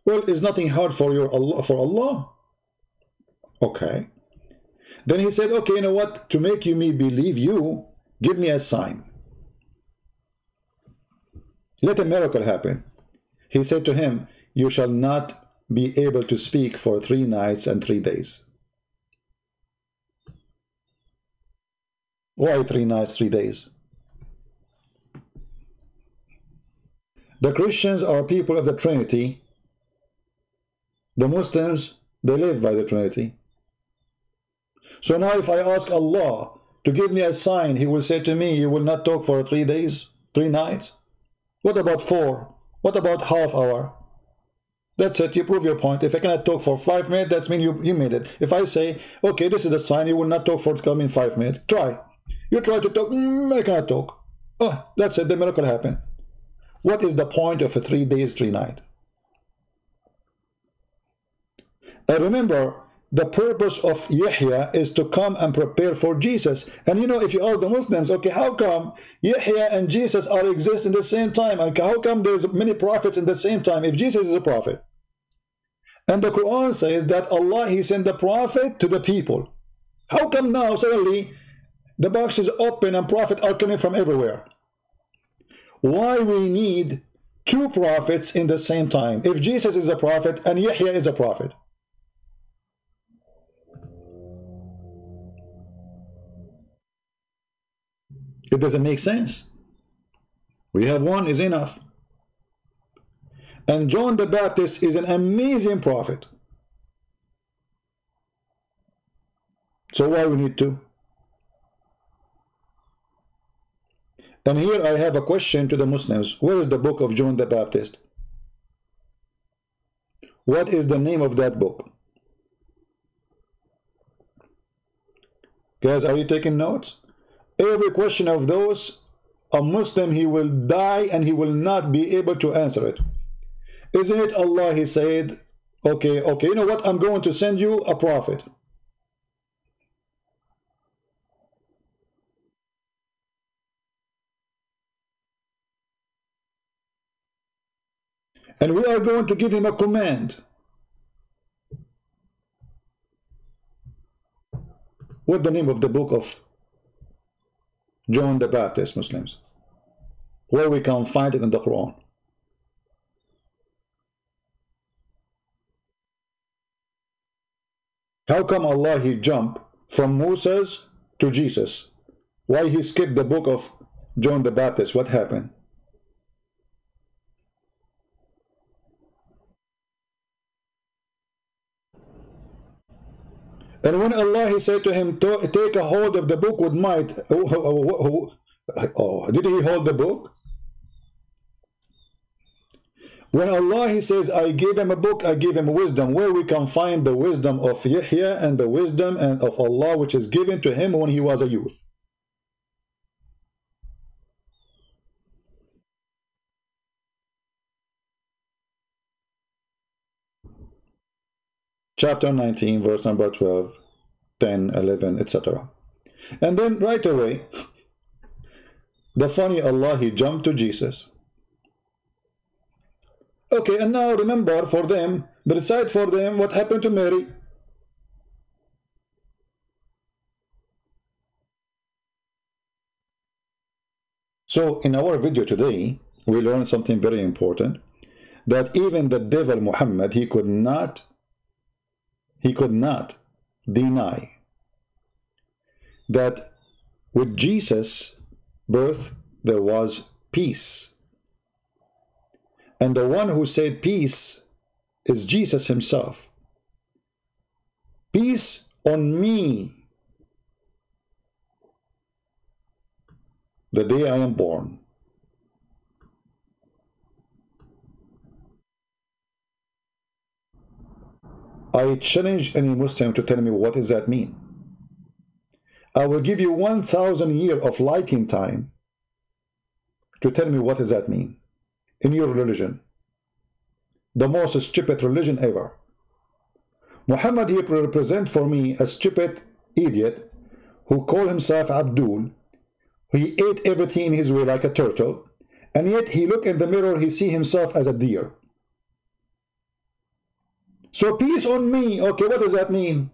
well, is nothing hard for Allah. Okay. Then he said, okay, you know what? To make me believe you, give me a sign. Let a miracle happen. He said to him, you shall not be able to speak for 3 nights and 3 days. Why 3 nights, 3 days? The Christians are people of the Trinity. The Muslims, they live by the Trinity. So now if I ask Allah to give me a sign, he will say to me, you will not talk for 3 days, 3 nights. What about 4? What about half hour? That's it, you prove your point. If I cannot talk for 5 minutes, that means you made it. If I say, okay, this is the sign, you will not talk for coming 5 minutes. Try. You try to talk, I cannot talk. Oh, that's it, the miracle happened. What is the point of a 3 days, 3 nights? And remember, the purpose of Yahya is to come and prepare for Jesus. And you know, if you ask the Muslims, okay, how come Yahya and Jesus are exist in the same time? And how come there's many prophets in the same time if Jesus is a prophet? And the Quran says that Allah, he sent the prophet to the people. How come now suddenly the box is open and prophets are coming from everywhere? Why we need 2 prophets in the same time if Jesus is a prophet and Yahya is a prophet? It doesn't make sense. We have 1 is enough. And John the Baptist is an amazing prophet. So why we need 2? And here I have a question to the Muslims. Where is the book of John the Baptist? What is the name of that book? Guys, are you taking notes? Every question of those a Muslim, he will die and he will not be able to answer it. Isn't it Allah? He said, okay, you know what? I'm going to send you a prophet. And we are going to give him a command. What's the name of the book of John the Baptist, Muslims? Where we can find it in the Quran. How come Allah, he jumped from Moses to Jesus? Why he skipped the book of John the Baptist? What happened? And when Allah, he said to him, take a hold of the book with might, did he hold the book? When Allah, he says, I gave him a book, I gave him wisdom, where we can find the wisdom of Yahya and the wisdom of Allah which is given to him when he was a youth. Chapter 19, verse number 12, 10, 11, etc. And then right away, the funny Allah, he jumped to Jesus. Okay, and now remember for them, beside for them, what happened to Mary? So in our video today, we learned something very important, that even the devil Muhammad, he could not deny that with Jesus' birth there was peace. And the one who said peace is Jesus himself. Peace on me, the day I am born. I challenge any Muslim to tell me what does that mean. I will give you 1,000 years of lighting time to tell me what does that mean in your religion. The most stupid religion ever. Muhammad, he represents for me a stupid idiot who called himself Abdul. He ate everything in his way like a turtle, and yet he look in the mirror, he see himself as a deer. So peace on me, okay, what does that mean?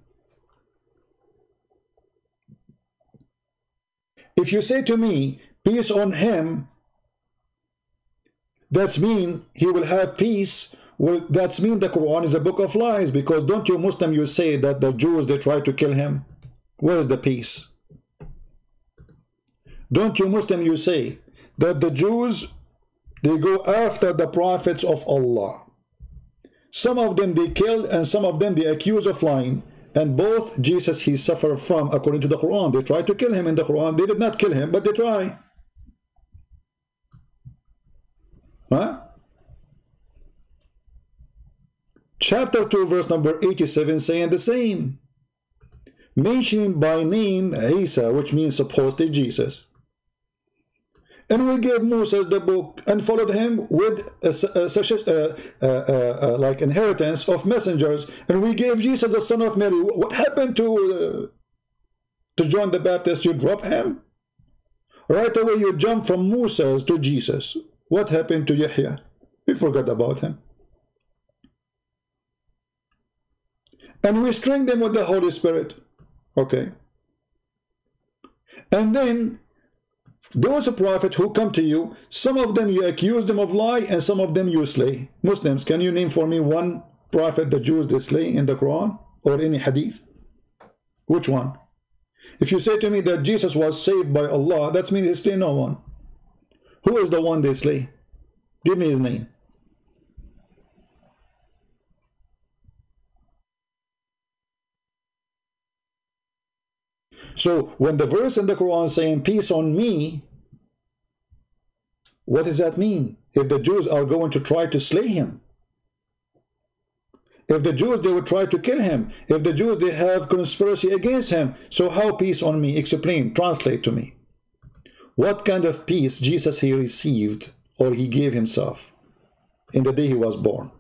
If you say to me, peace on him, that's mean he will have peace. Well, that's mean the Quran is a book of lies, because don't you Muslim, you say that the Jews, they try to kill him? Where is the peace? Don't you Muslim, you say that the Jews, they go after the prophets of Allah. Some of them they killed, and some of them they accuse of lying. And both Jesus, he suffered from, according to the Quran. They tried to kill him in the Quran. They did not kill him, but they try. Huh? Chapter 2, verse number 87, saying the same. Mentioning by name Isa, which means supposedly Jesus. And we gave Moses the book and followed him with like inheritance of messengers. And we gave Jesus the son of Mary. What happened to John the Baptist? You drop him? Right away you jump from Moses to Jesus. What happened to Yahya? We forgot about him. And we string them with the Holy Spirit. Okay. And then those prophets who come to you, some of them you accuse them of lie, and some of them you slay. Muslims, can you name for me one prophet the Jews they slay in the Quran or any hadith? Which one? If you say to me that Jesus was saved by Allah, that means they slay no one. Who is the one they slay? Give me his name. So when the verse in the Quran saying peace on me, what does that mean? If the Jews are going to try to slay him, if the Jews they would try to kill him, if the Jews they have conspiracy against him, so how peace on me? Explain, translate to me. What kind of peace Jesus he received or he gave himself in the day he was born?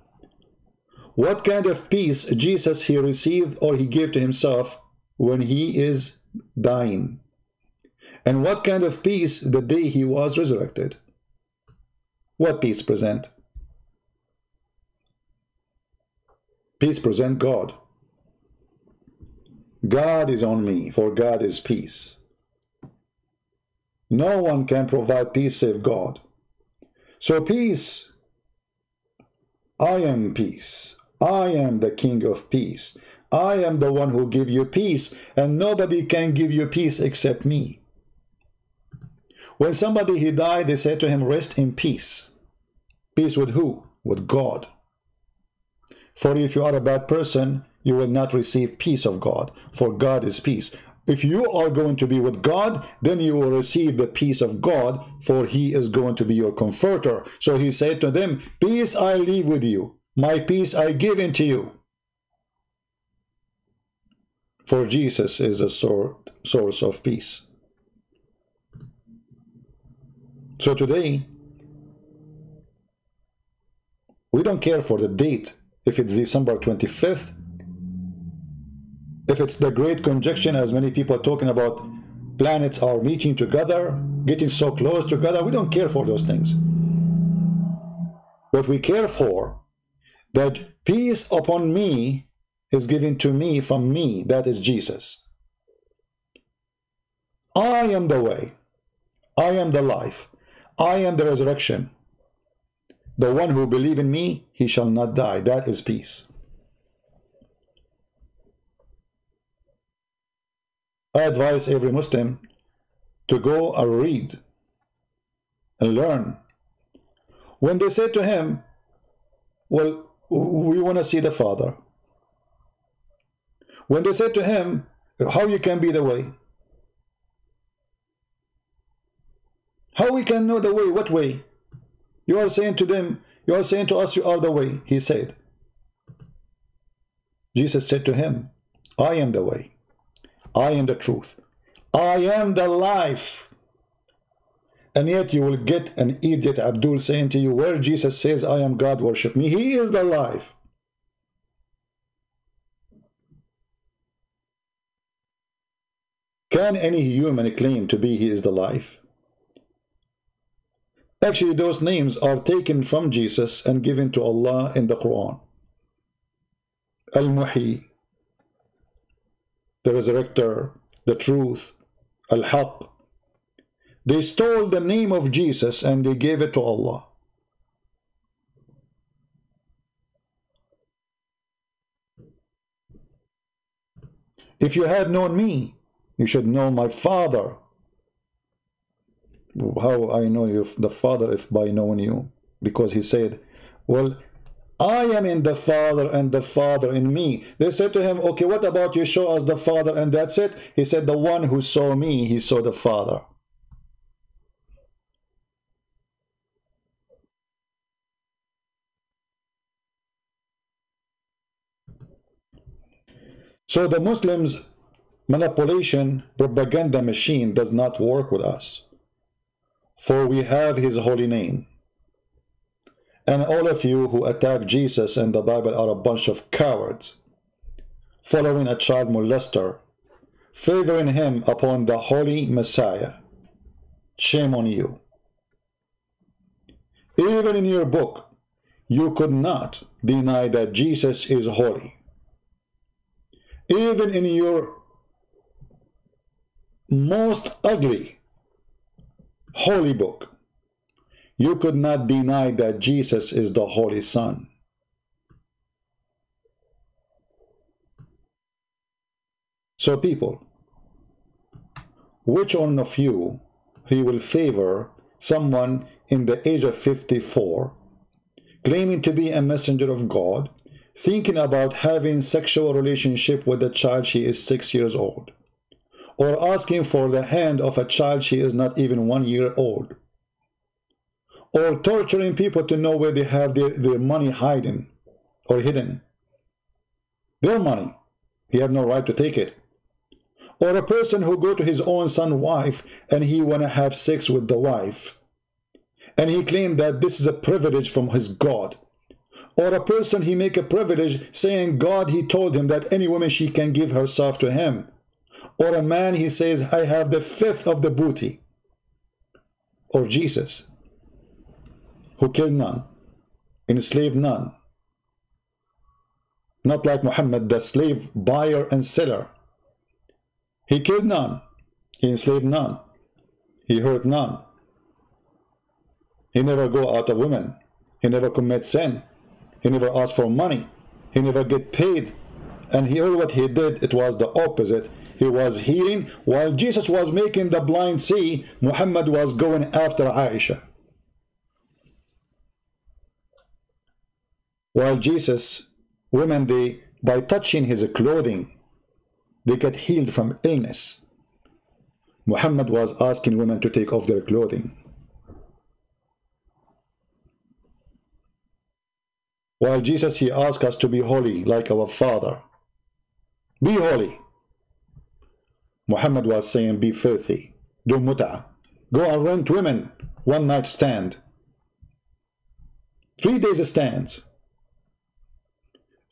What kind of peace Jesus he received or he gave to himself when he is dying? And what kind of peace the day he was resurrected? What peace present? Peace present God. God is on me, for God is peace. No one can provide peace save God. So peace, I am peace. I am the King of peace. I am the one who gives you peace, and nobody can give you peace except me. When somebody he died, they said to him, rest in peace. Peace with who? With God. For if you are a bad person, you will not receive peace of God, for God is peace. If you are going to be with God, then you will receive the peace of God, for he is going to be your comforter. So he said to them, peace I leave with you, my peace I give unto you. For Jesus is the source of peace. So today, we don't care for the date, if it's December 25th, if it's the Great Conjunction, as many people are talking about, planets are meeting together, getting so close together. We don't care for those things. What we care for, that peace upon me is given to me from me, that is Jesus. I am the way, I am the life, I am the resurrection. The one who believes in me, he shall not die. That is peace. I advise every Muslim to go and read and learn. When they said to him, well, we want to see the Father. When they said to him, how you can be the way? How we can know the way? What way? You are saying to them, you are saying to us, you are the way. He said. Jesus said to him, I am the way. I am the truth. I am the life. And yet you will get an idiot Abdul saying to you, where Jesus says, I am God, worship me. He is the life. Can any human claim to be he is the life? Actually, those names are taken from Jesus and given to Allah in the Quran. Al-Muhi, the resurrector, the truth, Al-Haq. They stole the name of Jesus and they gave it to Allah. If you had known me, you should know my Father. How I know you, the Father, if by knowing you? Because he said, well, I am in the Father and the Father in me. They said to him, okay, what about you show us the Father and that's it? He said, the one who saw me, he saw the Father. So the Muslims' manipulation, propaganda machine does not work with us. For we have his holy name. And all of you who attack Jesus and the Bible are a bunch of cowards, following a child molester, favoring him upon the holy Messiah. Shame on you. Even in your book, you could not deny that Jesus is holy. Even in your most ugly holy book, you could not deny that Jesus is the Holy Son. So people, which one of you he will favor someone in the age of 54, claiming to be a messenger of God, thinking about having sexual relationship with a child she is 6 years old, or asking for the hand of a child she is not even 1 year old, or torturing people to know where they have their money hidden or hidden. Their money. He have no right to take it. Or a person who go to his own son's wife and he want to have sex with the wife, and he claimed that this is a privilege from his God. Or a person, he make a privilege saying God, he told him that any woman, she can give herself to him. Or a man, he says, I have the fifth of the booty. Or Jesus, who killed none, enslaved none. Not like Muhammad, the slave buyer and seller. He killed none. He enslaved none. He hurt none. He never go out of women. He never commit sin. He never asked for money. He never get paid. And here what he did, it was the opposite. He was healing. While Jesus was making the blind see, Muhammad was going after Aisha. While Jesus, women, they, by touching his clothing, they get healed from illness. Muhammad was asking women to take off their clothing. While Jesus, he asked us to be holy like our Father. Be holy. Muhammad was saying, be filthy. Do mut'ah. Go and rent women. One night stand. 3 days stands.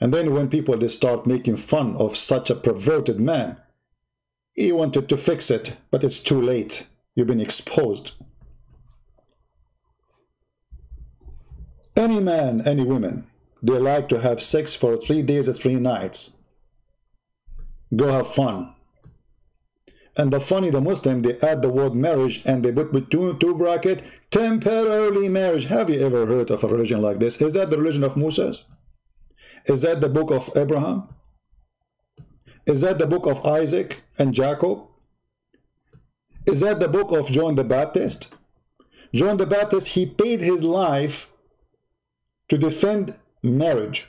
And then when people, they start making fun of such a perverted man, he wanted to fix it, but it's too late. You've been exposed. Any man, any woman, they like to have sex for 3 days or 3 nights. Go have fun. And the funny, the Muslim, they add the word marriage and they put between two brackets, temporarily marriage. Have you ever heard of a religion like this? Is that the religion of Moses? Is that the book of Abraham? Is that the book of Isaac and Jacob? Is that the book of John the Baptist? John the Baptist, he paid his life to defend marriage.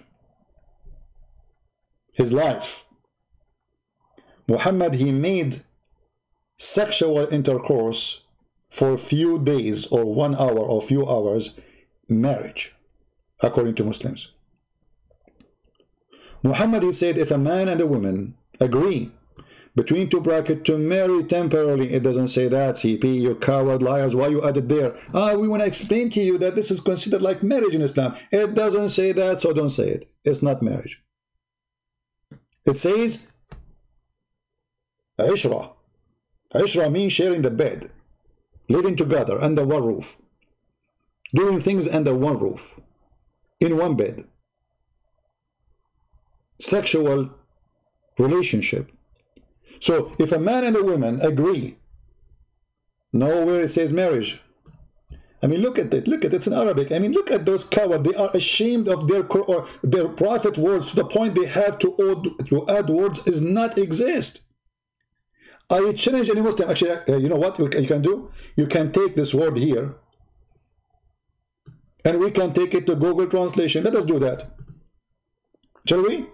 His life. Muhammad, he made sexual intercourse for a few days or 1 hour or few hours marriage, according to Muslims. Muhammad, he said, if a man and a woman agree between two brackets to marry temporarily, it doesn't say that. CP, you coward liars, why you added there? We want to explain to you that this is considered like marriage in Islam. It doesn't say that, so don't say it. It's not marriage. It says Ishra. Ishra means sharing the bed, living together under one roof, doing things under one roof, in one bed. Sexual relationship. So if a man and a woman agree, nowhere it says marriage. I mean, look at it. Look at it. It's in Arabic. I mean, look at those cowards. They are ashamed of their prophet words to the point they have to add words does not exist. I challenge any Muslim. Actually, you know what you can do? You can take this word here and we can take it to Google Translation. Let us do that. Shall we?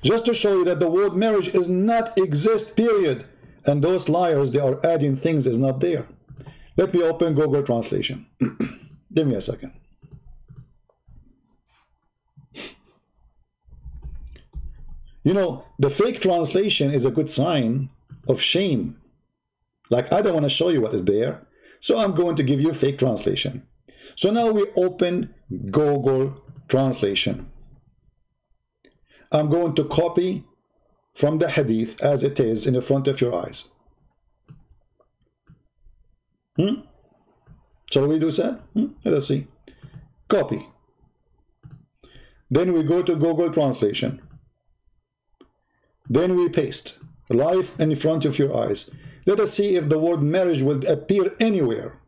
Just to show you that the word marriage is not exist, period. And those liars, they are adding things is not there. Let me open Google Translation. Give me a second. You know, the fake translation is a good sign of shame. Like, I don't want to show you what is there, so I'm going to give you fake translation. So now we open Google Translation. I'm going to copy from the hadith as it is in the front of your eyes. Shall we do that? Let us see. Copy. Then we go to Google Translation. Then we paste live in front of your eyes. Let us see if the word marriage will appear anywhere.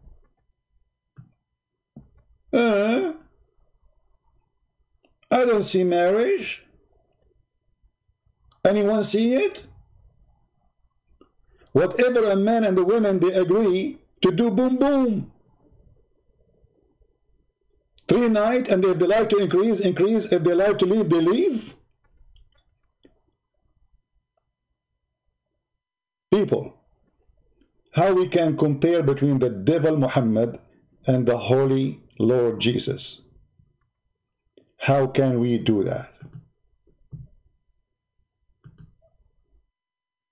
I don't see marriage. Anyone see it? Whatever a man and a woman, they agree to do, boom, boom. 3 nights, and if they like to increase, increase. If they like to leave, they leave. People, how we can compare between the devil Muhammad and the holy Lord Jesus? How can we do that?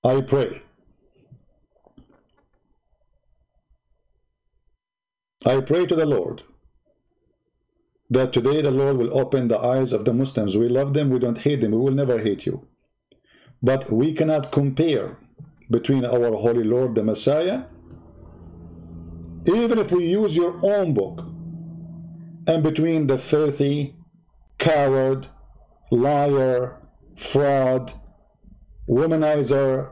I pray I pray to the Lord that today the Lord will open the eyes of the Muslims. We love them, we don't hate them, we will never hate you. But we cannot compare between our Holy Lord, the Messiah, even if we use your own book, and between the filthy, coward, liar, fraud, womanizer,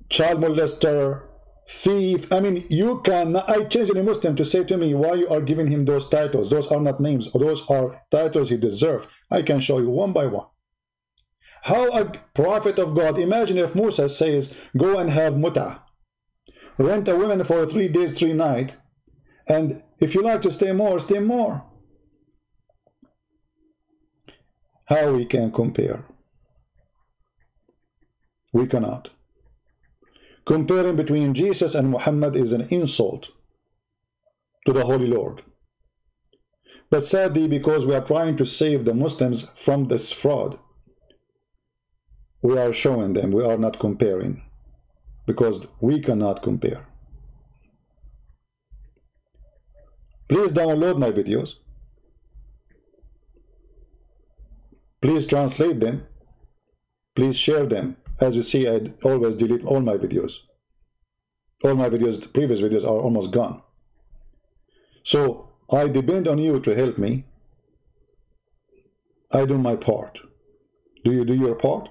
child molester, thief. I mean, you can. I change any Muslim to say to me, why you are giving him those titles? Those are not names. Those are titles he deserves. I can show you one by one. How a prophet of God, imagine if Musa says, go and have muta, rent a woman for 3 days, 3 nights, and if you like to stay more, stay more. How we can compare? We cannot. Comparing between Jesus and Muhammad is an insult to the Holy Lord. But sadly, because we are trying to save the Muslims from this fraud, we are showing them we are not comparing, because we cannot compare. Please download my videos. Please translate them. Please share them. As you see, I always delete all my videos. All my videos, the previous videos, are almost gone. So I depend on you to help me. I do my part. Do you do your part?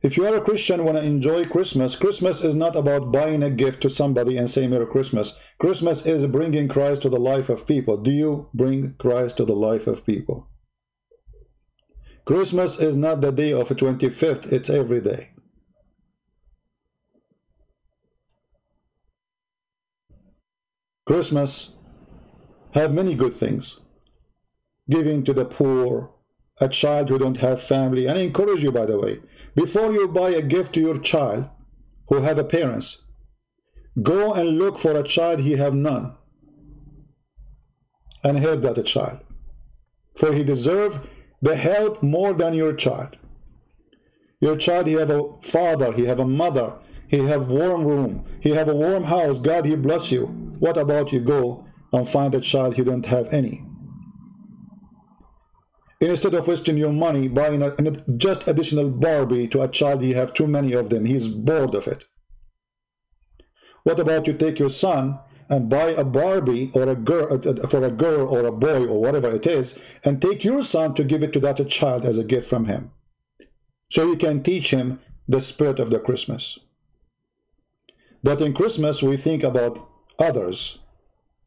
If you are a Christian, want to enjoy Christmas, Christmas is not about buying a gift to somebody and saying Merry Christmas. Christmas is bringing Christ to the life of people. Do you bring Christ to the life of people? Christmas is not the day of the 25th, it's every day. Christmas have many good things. Giving to the poor, a child who don't have family. And I encourage you, by the way, before you buy a gift to your child who have a parents, go and look for a child he have none and help that child, for he deserve the help more than your child. Your child, he have a father, he have a mother, he have warm room, he have a warm house. God, he bless you. What about you go and find a child he don't have any? Instead of wasting your money buying just additional Barbie to a child, he have too many of them, he's bored of it. What about you take your son and buy a Barbie or a girl, for a girl or a boy or whatever it is, and take your son to give it to that child as a gift from him, so you can teach him the spirit of the Christmas. That in Christmas we think about others,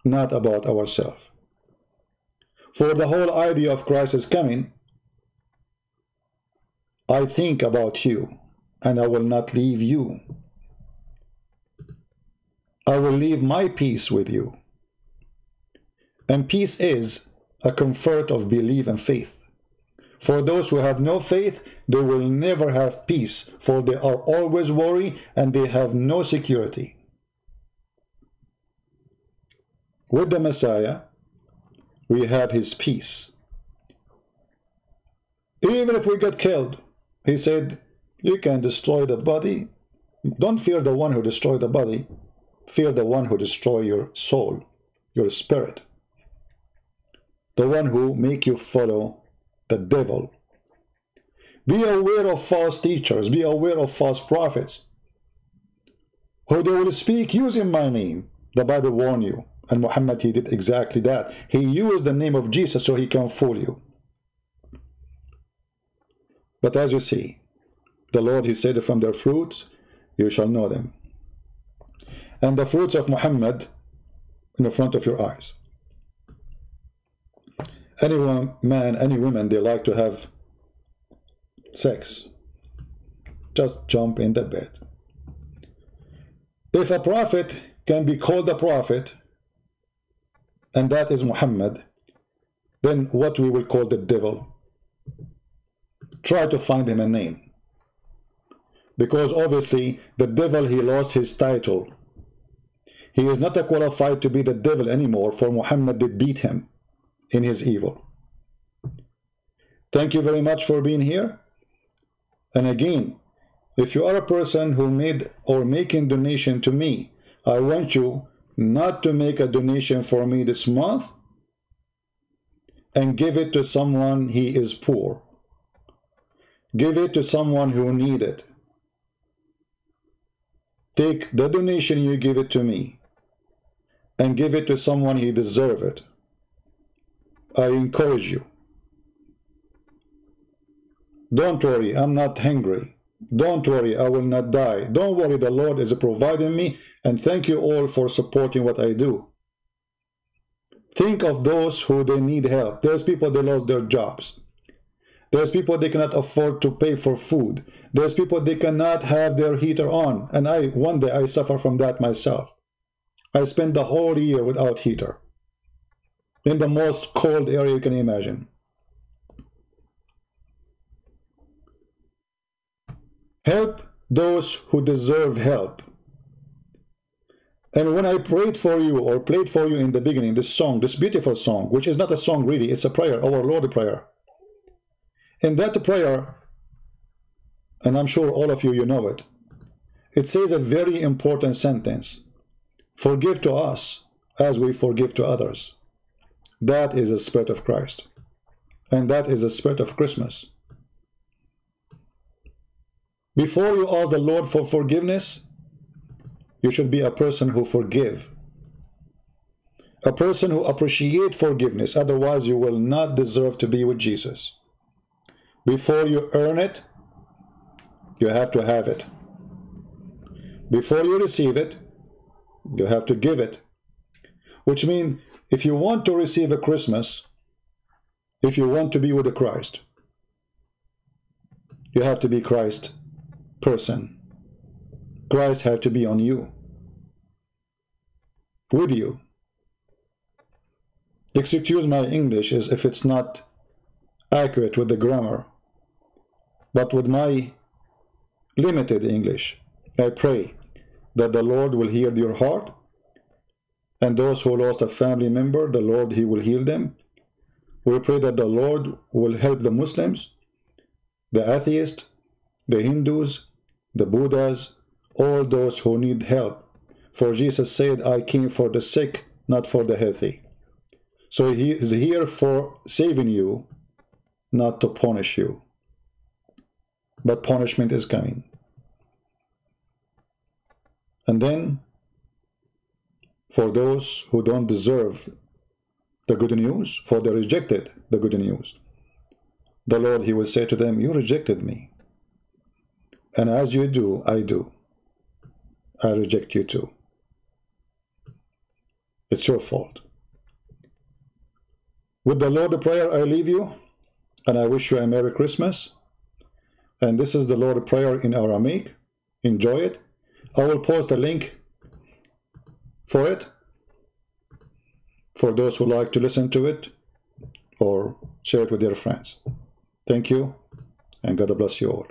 not about ourselves. For the whole idea of Christ is coming, I think about you, and I will not leave you. I will leave my peace with you. And peace is a comfort of belief and faith. For those who have no faith, they will never have peace, for they are always worried and they have no security. With the Messiah, we have his peace. Even if we get killed, he said, you can destroy the body. Don't fear the one who destroyed the body. Fear the one who destroys your soul, your spirit. The one who make you follow the devil. Be aware of false teachers. Be aware of false prophets, who they will speak using my name. The Bible warns you. And Muhammad, he did exactly that. He used the name of Jesus so he can fool you. But as you see, the Lord, he said, from their fruits you shall know them. And the fruits of Muhammad in the front of your eyes. Any man, any woman, they like to have sex. Just jump in the bed. If a prophet can be called a prophet, and that is Muhammad, then what we will call the devil? Try to find him a name. Because obviously the devil, he lost his title. He is not qualified to be the devil anymore, for Muhammad did beat him in his evil. Thank you very much for being here. And again, if you are a person who made or making donation to me, I want you not to make a donation for me this month and give it to someone he is poor. Give it to someone who need it. Take the donation you give it to me and give it to someone who deserves it. I encourage you. Don't worry, I'm not hungry. Don't worry, I will not die. Don't worry, the Lord is providing me, and thank you all for supporting what I do. Think of those who they need help. There's people that lost their jobs. There's people they cannot afford to pay for food. There's people they cannot have their heater on. And one day I suffer from that myself. I spent the whole year without heater in the most cold area you can imagine. Help those who deserve help. And when I prayed for you or played for you in the beginning, this song, this beautiful song, which is not a song really, it's a prayer, our Lord prayer. In that prayer, and I'm sure all of you, you know it, it says a very important sentence. Forgive to us as we forgive to others. That is the spirit of Christ. And that is the spirit of Christmas. Before you ask the Lord for forgiveness, you should be a person who forgive. A person who appreciates forgiveness. Otherwise, you will not deserve to be with Jesus. Before you earn it, you have to have it. Before you receive it, you have to give it. Which means, if you want to receive a Christmas, if you want to be with the Christ, you have to be Christ person. Christ have to be on you, with you. Excuse my English is if it's not accurate with the grammar, but with my limited English, I pray that the Lord will heal your heart, and those who lost a family member, the Lord, He will heal them. We pray that the Lord will help the Muslims, the atheists, the Hindus, the Buddhas, all those who need help. For Jesus said, I came for the sick, not for the healthy. So He is here for saving you, not to punish you. But punishment is coming. And then, for those who don't deserve the good news, for they rejected the good news, the Lord, He will say to them, you rejected me. And as you do, I do. I reject you too. It's your fault. With the Lord prayer, I leave you, and I wish you a Merry Christmas. And this is the Lord prayer in Aramaic. Enjoy it. I will post a link for it, for those who like to listen to it or share it with their friends. Thank you, and God bless you all.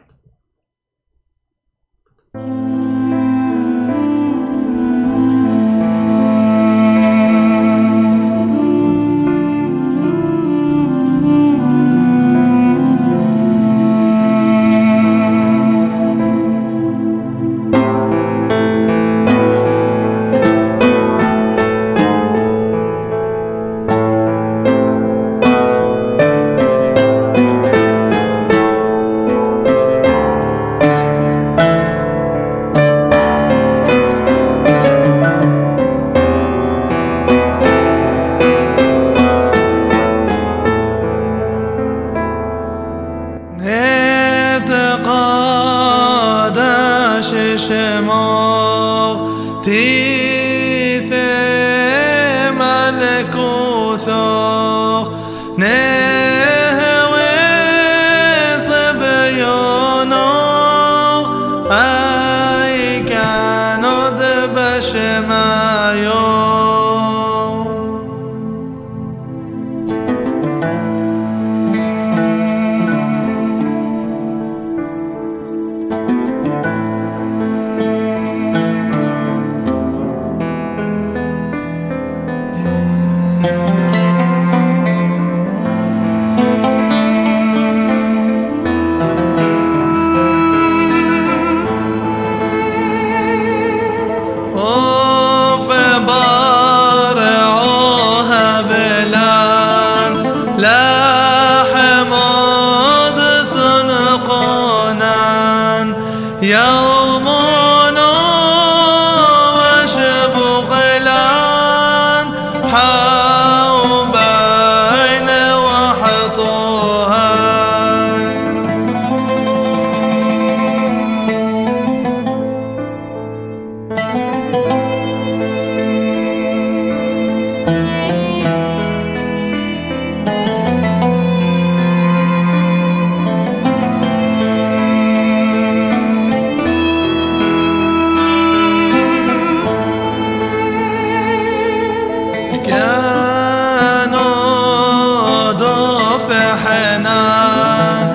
حنان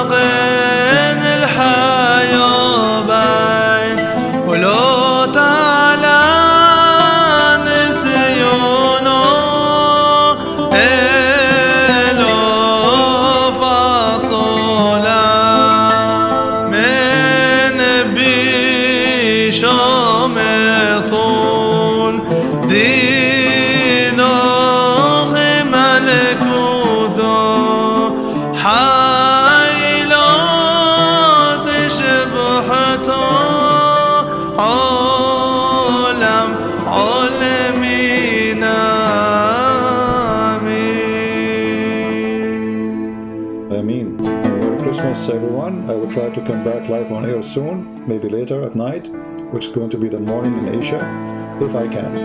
شباقين الحياة بين ولو تعالى نسيونه إلو فصولا من بيشام طول دينه ملكوثه حيلات شبحته عالم عالمين Amen. And Merry Christmas, everyone. I will try to come back live on air soon, maybe later at night, which is going to be the morning in Asia, if I can.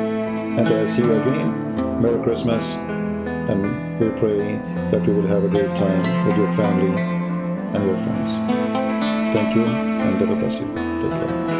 And I'll see you again. Merry Christmas. And we pray that you will have a great time with your family and your friends. Thank you, and God bless you. Take care.